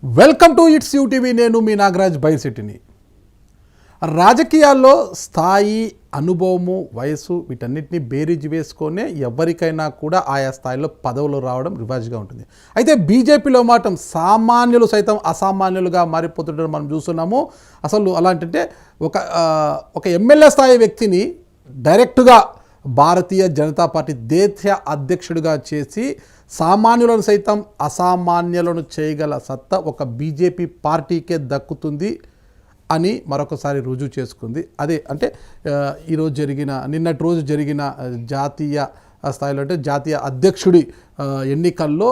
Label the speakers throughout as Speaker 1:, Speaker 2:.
Speaker 1: Welcome to it's UTV. నేను మీ నాగరాజ్ బైసిటీని. రాజకీయాల్లో స్థాయి, అనుభవము, వయసు వీటన్నిటిని బేరీజు వేసుకొనే ఎవరికైనా కూడా ఆయా స్థాయిలో పదవులు రావడం రివాజ్గా ఉంటుంది. అయితే బీజేపీలో మాత్రం సామాన్యులు సైతం అసామాన్యులుగా మారిపోతుండడం మనం చూస్తున్నాము. అసలు అలాంటి ఒక ఎమ్మెల్యే స్థాయి వ్యక్తిని డైరెక్ట్గా భారతీయ జనతా పార్టీ దేశ అధ్యక్షుడిగా చేసి సామాన్యులను సైతం అసామాన్యులను చేయగల సత్తా ఒక బీజేపీ పార్టీకే దక్కుతుంది అని మరొకసారి రుజువు చేసుకుంది. అదే అంటే నిన్నటి రోజు జరిగిన జాతీయ స్థాయిలో అంటే జాతీయ అధ్యక్షుడి ఎన్నికల్లో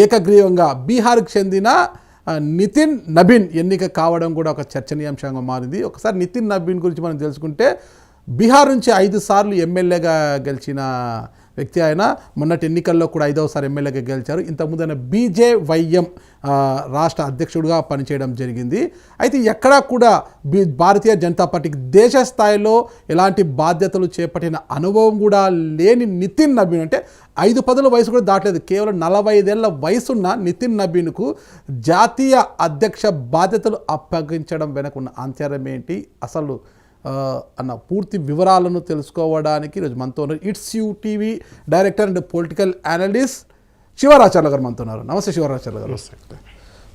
Speaker 1: ఏకగ్రీవంగా బీహార్కి చెందిన నితిన్ నబీన్ ఎన్నిక కావడం కూడా ఒక చర్చనీయాంశంగా మారింది. ఒకసారి నితిన్ నబీన్ గురించి మనం తెలుసుకుంటే బీహార్ నుంచి 5 సార్లు ఎమ్మెల్యేగా గెలిచిన వ్యక్తి. ఆయన మొన్నటి ఎన్నికల్లో కూడా 5వ సారి ఎమ్మెల్యేగా గెలిచారు. ఇంతకుముందు ఆయన బీజేవైఎం రాష్ట్ర అధ్యక్షుడిగా పనిచేయడం జరిగింది. అయితే ఎక్కడా కూడా భారతీయ జనతా పార్టీకి దేశ స్థాయిలో ఎలాంటి బాధ్యతలు చేపట్టిన అనుభవం కూడా లేని నితిన్ నబీన్, అంటే 5 పదుల వయసు కూడా దాటలేదు, కేవలం 45 ఏళ్ల వయసున్న నితిన్ నబీన్కు జాతీయ అధ్యక్ష బాధ్యతలు అప్పగించడం వెనకున్న ఆంతర్యం ఏంటి, అసలు అన్న పూర్తి వివరాలను తెలుసుకోవడానికి ఈరోజు మనతో ఉన్నారు it's UTV director and political analyst Shivaracharya garu మనతో ఉన్నారు. నమస్తే శివరాచార్య గారు.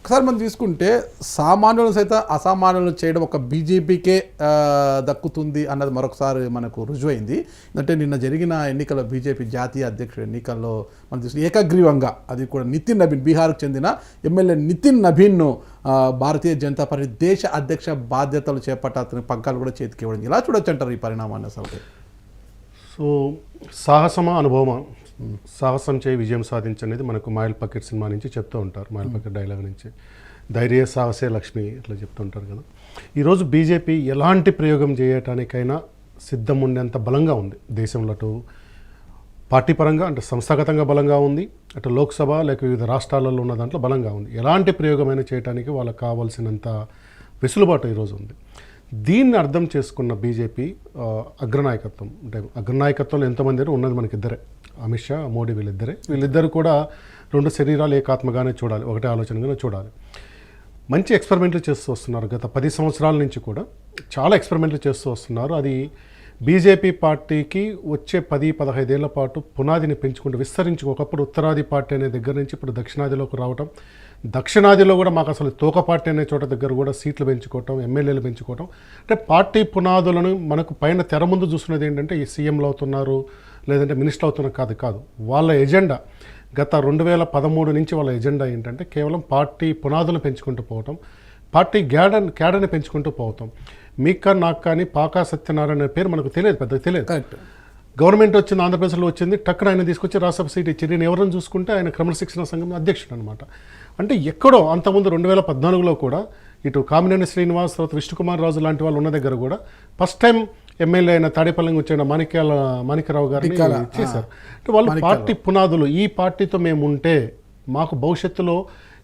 Speaker 1: ఒకసారి మనం తీసుకుంటే సామాన్యులను సైతం అసామాన్యులను చేయడం ఒక బీజేపీకే దక్కుతుంది అన్నది మరొకసారి మనకు రుజువైంది. అంటే నిన్న జరిగిన ఎన్నికల్లో బీజేపీ జాతీయ అధ్యక్షుడు ఎన్నికల్లో మనం తీసుకుని ఏకగ్రీవంగా అది కూడా నితిన్ నబీన్, బీహార్కు చెందిన ఎమ్మెల్యే నితిన్ నబీన్ను భారతీయ జనతా పార్టీ దేశ అధ్యక్ష బాధ్యతలు చేపట్టాల్సిన పగ్గాలు కూడా చేతికి ఇవ్వడం, ఇలా చూడొచ్చు అంటారు ఈ పరిణామాన్ని అసలు?
Speaker 2: సో సాహసమా అనుభవమా, సాహసం చేయి విజయం సాధించనేది మనకు మాయల్ పకెట్ సినిమా నుంచి చెప్తూ ఉంటారు. మాయల్ పకెట్ డైలాగ్ నుంచి ధైర్య సాహసే లక్ష్మి ఇట్లా చెప్తూ ఉంటారు కదా. ఈరోజు బీజేపీ ఎలాంటి ప్రయోగం చేయటానికైనా సిద్ధం ఉండేంత బలంగా ఉంది దేశంలో. అటు పార్టీ పరంగా అంటే సంస్థాగతంగా బలంగా ఉంది, అటు లోక్సభ లేక వివిధ రాష్ట్రాలలో ఉన్న దాంట్లో బలంగా ఉంది. ఎలాంటి ప్రయోగమైనా చేయడానికి వాళ్ళకి కావాల్సినంత వెసులుబాటు ఈరోజు ఉంది. దీన్ని అర్థం చేసుకున్న బీజేపీ అగ్రనాయకత్వం, అంటే అగ్రనాయకత్వంలో ఎంతమంది ఉన్నది మనకి ఇద్దరే, అమిత్ షా, మోడీ, వీళ్ళిద్దరు కూడా 2 శరీరాలు ఏకాత్మగానే చూడాలి, ఒకటే ఆలోచనగానే చూడాలి. మంచి ఎక్స్పెరిమెంట్లు చేస్తూ వస్తున్నారు. గత 10 సంవత్సరాల నుంచి కూడా చాలా ఎక్స్పెరిమెంట్లు చేస్తూ వస్తున్నారు. అది బీజేపీ పార్టీకి వచ్చే 10-15 ఏళ్ల పాటు పునాదిని పెంచుకుంటూ విస్తరించి, ఒకప్పుడు ఉత్తరాది పార్టీ అనే దగ్గర నుంచి ఇప్పుడు దక్షిణాదిలోకి రావటం, దక్షిణాదిలో కూడా మాకు అసలు తోక పార్టీ అనే చోట దగ్గర కూడా సీట్లు పెంచుకోవటం, ఎమ్మెల్యేలు పెంచుకోవటం, అంటే పార్టీ పునాదులను మనకు పైన తెర ముందు చూస్తున్నది ఏంటంటే ఈ సీఎంలు అవుతున్నారు లేదంటే మినిస్టర్ అవుతున్నారు కాదు. వాళ్ళ ఎజెండా గత 2013 నుంచి వాళ్ళ ఎజెండా ఏంటంటే కేవలం పార్టీ పునాదులు పెంచుకుంటూ పోవటం, పార్టీ క్యాడర్ని పెంచుకుంటూ పోవటం. మీకా నాకు కానీ పాకా సత్యనారాయణ పేరు మనకు తెలియదు, పెద్దగా తెలియదు. గవర్నమెంట్ వచ్చింది, ఆంధ్రప్రదేశ్లో వచ్చింది, టక్కున ఆయన తీసుకొచ్చి రాజ్యసభ సీట్ ఇచ్చి నేను ఎవరైనా చూసుకుంటే ఆయన క్రమశిక్షణ సంఘం అధ్యక్షుడు అనమాట. అంటే ఎక్కడో అంతకుముందు 2014లో కూడా ఇటు కామినేని శ్రీనివాస్, తర్వాత విష్ణుకుమార్ రాజు లాంటి వాళ్ళు ఉన్న దగ్గర కూడా ఫస్ట్ టైం ఎమ్మెల్యే అయిన తాడేపల్లికి వచ్చిన మాణిక్యరావు గారిని చేశారు. అంటే వాళ్ళు పార్టీ పునాదులు, ఈ పార్టీతో మేము ఉంటే మాకు భవిష్యత్తులో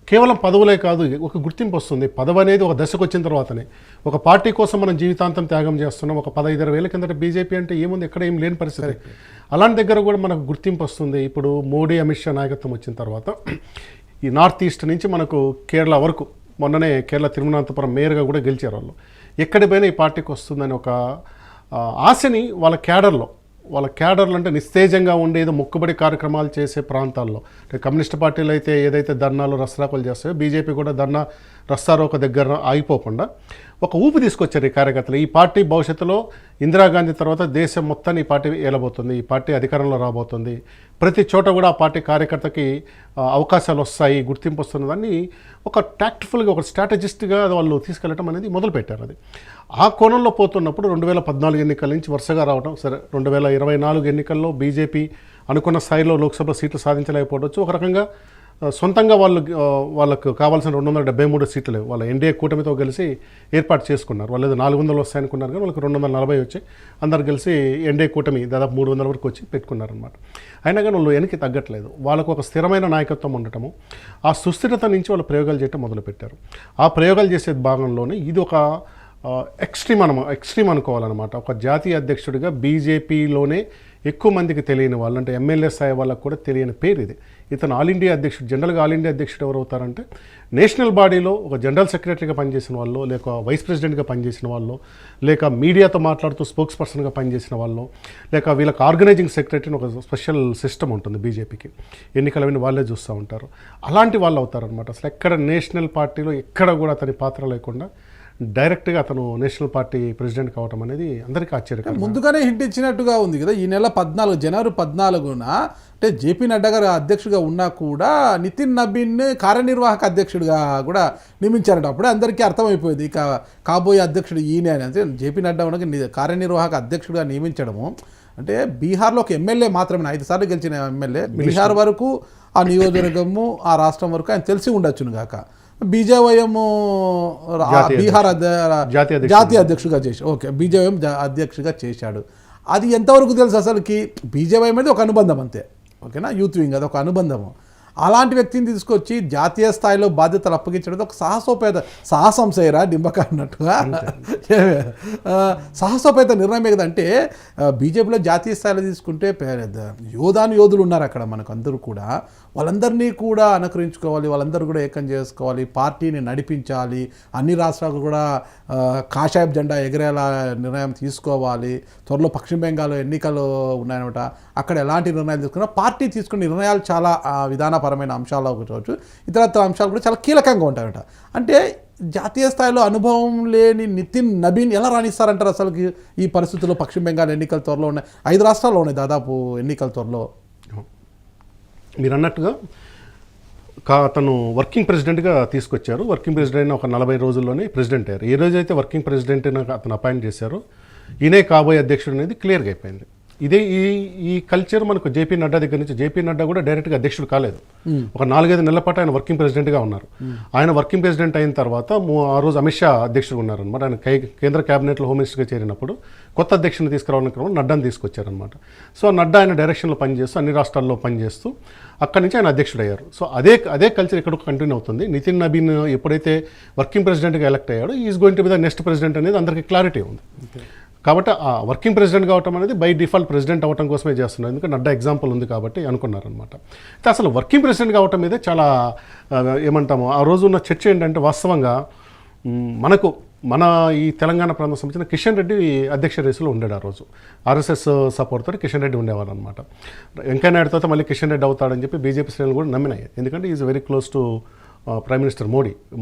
Speaker 2: కేవలం పదవులే కాదు ఒక గుర్తింపు వస్తుంది. పదవి అనేది ఒక దశకు వచ్చిన తర్వాతనే, ఒక పార్టీ కోసం మనం జీవితాంతం త్యాగం చేస్తున్నాం. ఒక 15-20 ఏళ్ళ కిందట బీజేపీ అంటే ఏముంది, ఎక్కడ ఏం లేని పరిస్థితి. అలాంటి దగ్గర కూడా మనకు గుర్తింపు వస్తుంది. ఇప్పుడు మోడీ, అమిత్ షా నాయకత్వం వచ్చిన తర్వాత ఈ నార్త్ ఈస్ట్ నుంచి మనకు కేరళ వరకు, మొన్ననే కేరళ తిరువనంతపురం మేయర్గా కూడా గెలిచారు వాళ్ళు. ఎక్కడిపైనా ఈ పార్టీకి వస్తుందని ఒక ఆశని వాళ్ళ క్యాడర్లు అంటే నిస్తేజంగా ఉండేదో మొక్కుబడి కార్యక్రమాలు చేసే ప్రాంతాల్లో, అంటే కమ్యూనిస్ట్ పార్టీలు అయితే ఏదైతే ధర్నాలు రస్తారోకలు చేస్తాయో బీజేపీ కూడా ధర్నా రస్తారోక దగ్గర ఆగిపోకుండా ఒక ఊపి తీసుకొచ్చారు ఈ కార్యకర్తలు. ఈ పార్టీ భవిష్యత్తులో ఇందిరాగాంధీ తర్వాత దేశం మొత్తాన్ని ఈ పార్టీ ఏలబోతుంది, ఈ పార్టీ అధికారంలో రాబోతుంది, ప్రతి చోట కూడా ఆ పార్టీ కార్యకర్తకి అవకాశాలు వస్తాయి, గుర్తింపు వస్తున్నదాన్ని ఒక టాక్ట్ఫుల్గా, ఒక స్ట్రాటజిస్ట్గా వాళ్ళు తీసుకెళ్ళటం అనేది మొదలుపెట్టారు. అది ఆ కోణంలో పోతున్నప్పుడు 2014 ఎన్నికల నుంచి వరుసగా రావడం, సరే 2024 ఎన్నికల్లో బీజేపీ అనుకున్న స్థాయిలో లోక్సభ సీట్లు సాధించలేకపోవచ్చు. ఒక రకంగా సొంతంగా వాళ్ళకు కావాల్సిన 273 సీట్లు లేవు, వాళ్ళ ఎన్డీఏ కూటమితో కలిసి ఏర్పాటు చేసుకున్నారు. వాళ్ళు 400 వస్తాయనుకున్నారు కానీ వాళ్ళకి 240 వచ్చి అందరు కలిసి ఎన్డీఏ కూటమి దాదాపు 300 వరకు వచ్చి పెట్టుకున్నారనమాట. అయినా కానీ వాళ్ళు వెనక్కి తగ్గట్లేదు. వాళ్ళకు ఒక స్థిరమైన నాయకత్వం ఉండటము, ఆ సుస్థిరత నుంచి వాళ్ళు ప్రయోగాలు చేయటం మొదలుపెట్టారు. ఆ ప్రయోగాలు చేసే భాగంలోనే ఇది ఒక ఎక్స్ట్రీమ్ అనుకోవాలన్నమాట. ఒక జాతీయ అధ్యక్షుడిగా బీజేపీలోనే ఎక్కువ మందికి తెలియని వాళ్ళు, అంటే ఎమ్మెల్యే స్థాయి వాళ్ళకు కూడా తెలియని పేరు ఇది. ఇతను ఆల్ ఇండియా అధ్యక్షుడు. జనరల్గా ఆల్ ఇండియా అధ్యక్షుడు ఎవరు అవుతారంటే నేషనల్ బాడీలో ఒక జనరల్ సెక్రటరీగా పనిచేసిన వాళ్ళు, లేక వైస్ ప్రెసిడెంట్గా పనిచేసిన వాళ్ళు, లేక మీడియాతో మాట్లాడుతూ స్పోక్స్ పర్సన్గా పనిచేసిన వాళ్ళు, లేక వీళ్ళకి ఆర్గనైజింగ్ సెక్రటరీని ఒక స్పెషల్ సిస్టమ్ ఉంటుంది బీజేపీకి, ఎన్నికలవన్నీ వాళ్ళే చూస్తూ ఉంటారు. అలాంటి వాళ్ళు అవుతారనమాట. అసలు ఎక్కడ నేషనల్ పార్టీలో ఎక్కడ కూడా అతని పాత్ర లేకుండా డైరెక్ట్గా అతను నేషనల్ పార్టీ ప్రెసిడెంట్ కావటం అనేది అందరికీ ఆశ్చర్యకరం.
Speaker 1: ముందుగానే హింట్ ఇచ్చినట్టుగా ఉంది కదా, ఈ నెల 14 జనవరి 14న అంటే జేపీ నడ్డా గారు అధ్యక్షుడిగా ఉన్నా కూడా నితిన్ నబీన్ కార్యనిర్వాహక అధ్యక్షుడిగా కూడా నియమించారట. అప్పుడే అందరికీ అర్థమైపోయింది ఇక కాబోయే అధ్యక్షుడు ఈయన అని. అంటే జేపీ నడ్డా ఉన్న కార్యనిర్వాహక అధ్యక్షుడిగా నియమించడము అంటే బీహార్లో ఒక ఎమ్మెల్యే మాత్రమే, 5 సార్లు గెలిచిన ఎమ్మెల్యే, బీహార్ వరకు ఆ నియోజకవర్గము ఆ రాష్ట్రం వరకు ఆయన తెలిసి ఉండొచ్చును గాక. బీజేవైఎం బీహార్ జాతీయ అధ్యక్షుడిగా చేశాడు. ఓకే, బీజేవైఎం అధ్యక్షుడిగా చేశాడు. అది ఎంతవరకు తెలుసు అసలుకి? బీజేవైఎం అనేది ఒక అనుబంధం అంతే, ఓకేనా, యూత్ వింగ్ అది ఒక అనుబంధము. అలాంటి వ్యక్తిని తీసుకొచ్చి జాతీయ స్థాయిలో బాధ్యతలు అప్పగించడం ఒక సాహసం చేయరా డింబక అన్నట్టుగా సాహసోపేత నిర్ణయమే కదా. అంటే బీజేపీలో జాతీయ స్థాయిలో తీసుకుంటే యోధులు ఉన్నారు అక్కడ మనకు అందరూ కూడా. వాళ్ళందరినీ కూడా అనుకరించుకోవాలి, వాళ్ళందరూ కూడా ఏకం చేసుకోవాలి, పార్టీని నడిపించాలి, అన్ని రాష్ట్రాలు కూడా కాషాయపు జెండా ఎగిరేలా నిర్ణయం తీసుకోవాలి. త్వరలో పశ్చిమ బెంగాల్ ఎన్నికలు ఉన్నాయన్నమాట, అక్కడ ఎలాంటి నిర్ణయాలు తీసుకున్నా పార్టీ తీసుకున్న నిర్ణయాలు చాలా విధానపరమైన అంశాలు కావచ్చు, ఇతరత్ర అంశాలు కూడా చాలా కీలకంగా ఉంటాయట. అంటే జాతీయ స్థాయిలో అనుభవం లేని నితిన్ నబీన్ ఎలా రాణిస్తారంటారు అసలు ఈ పరిస్థితుల్లో? పశ్చిమ బెంగాల్ ఎన్నికలు త్వరలో ఉన్నాయి, 5 రాష్ట్రాల్లో ఉన్నాయి దాదాపు ఎన్నికల త్వరలో.
Speaker 2: మీరు అన్నట్టుగా అతను వర్కింగ్ ప్రెసిడెంట్గా తీసుకొచ్చారు. వర్కింగ్ ప్రెసిడెంట్ ఒక 40 రోజుల్లోనే ప్రెసిడెంట్ అయ్యారు. ఏ రోజైతే వర్కింగ్ ప్రెసిడెంట్ అతను అపాయింట్ చేశారో ఈయనే కాబోయే అధ్యక్షుడు అనేది క్లియర్గా అయిపోయింది. ఇదే ఈ కల్చర్ మనకు జేపీ నడ్డా దగ్గర నుంచి. జేపీ నడ్డా కూడా డైరెక్ట్గా అధ్యక్షుడు కాలేదు, ఒక 4-5 నెలల పాటు ఆయన వర్కింగ్ ప్రెసిడెంట్గా ఉన్నారు. ఆయన వర్కింగ్ ప్రెసిడెంట్ అయిన తర్వాత ఆ రోజు అమిత్ షా అధ్యక్షుడు ఉన్నారనమాట. ఆయన కేంద్ర క్యాబినెట్లో హోమ్ మినిస్టర్గా చేరినప్పుడు కొత్త అధ్యక్షుని తీసుకురావాలని క్రమంలో నడ్డాని తీసుకొచ్చారనమాట. సో నడ్డా ఆయన డైరెక్షన్లో పనిచేస్తూ అన్ని రాష్ట్రాల్లో పనిచేస్తూ అక్కడి నుంచి ఆయన అధ్యక్షుడు అయ్యారు. సో అదే కల్చర్ ఇక్కడ కంటిన్యూ అవుతుంది. నితిన్ నబీన్ ఎప్పుడైతే వర్కింగ్ ప్రెసిడెంట్గా ఎలక్ట్ అయ్యాడో is going to be the next president అనేది అందరికీ క్లారిటీ ఉంది. కాబట్టి ఆ వర్కింగ్ ప్రెసిడెంట్ కావటం అనేది బై డిఫాల్ట్ ప్రెసిడెంట్ అవ్వటం కోసమే చేస్తున్నారు, ఎందుకంటే నడ్డా ఎగ్జాంపుల్ ఉంది కాబట్టి అనుకున్నారనమాట. అయితే అసలు వర్కింగ్ ప్రెసిడెంట్ కావటం మీదే చాలా ఏమంటాము ఆ రోజు ఉన్న చర్చ ఏంటంటే, వాస్తవంగా మన ఈ తెలంగాణ ప్రాంతం సంబంధించిన కిషన్ రెడ్డి అధ్యక్ష రేసులో ఉండాడు ఆ రోజు. ఆర్ఎస్ఎస్ సపోర్ట్ తోటి కిషన్ రెడ్డి ఉండేవారు అనమాట. వెంకయ్య నాయుడు తర్వాత మళ్ళీ కిషన్ రెడ్డి అవుతాడని చెప్పి బీజేపీ శ్రేణులు కూడా నమ్మినాయి, ఎందుకంటే is very close to prime minister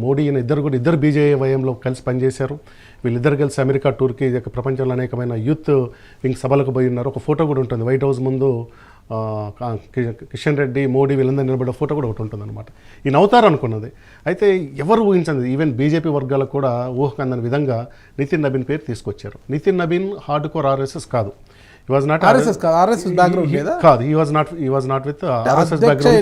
Speaker 2: Modi ఈయన ఇద్దరు బీజేవైఎంలో కలిసి పనిచేశారు. వీళ్ళిద్దరు కలిసి అమెరికా టూర్కి ప్రపంచంలో అనేకమైన యూత్ వింగ్ సభలకు పోయి ఉన్నారు. ఒక ఫోటో కూడా ఉంటుంది వైట్ హౌస్ ముందు, కిషన్ రెడ్డి మోడీ వీళ్ళందరూ నిలబడే ఫోటో కూడా ఒకటి ఉంటుంది అనమాట. ఈయన అవుతారు అనుకున్నది. అయితే ఎవరు ఊహించండి, ఈవెన్ బీజేపీ వర్గాలకు కూడా ఊహకందని విధంగా నితిన్ నబీన్ పేరు తీసుకొచ్చారు. Nitin Nabin hard core RSS కాదు,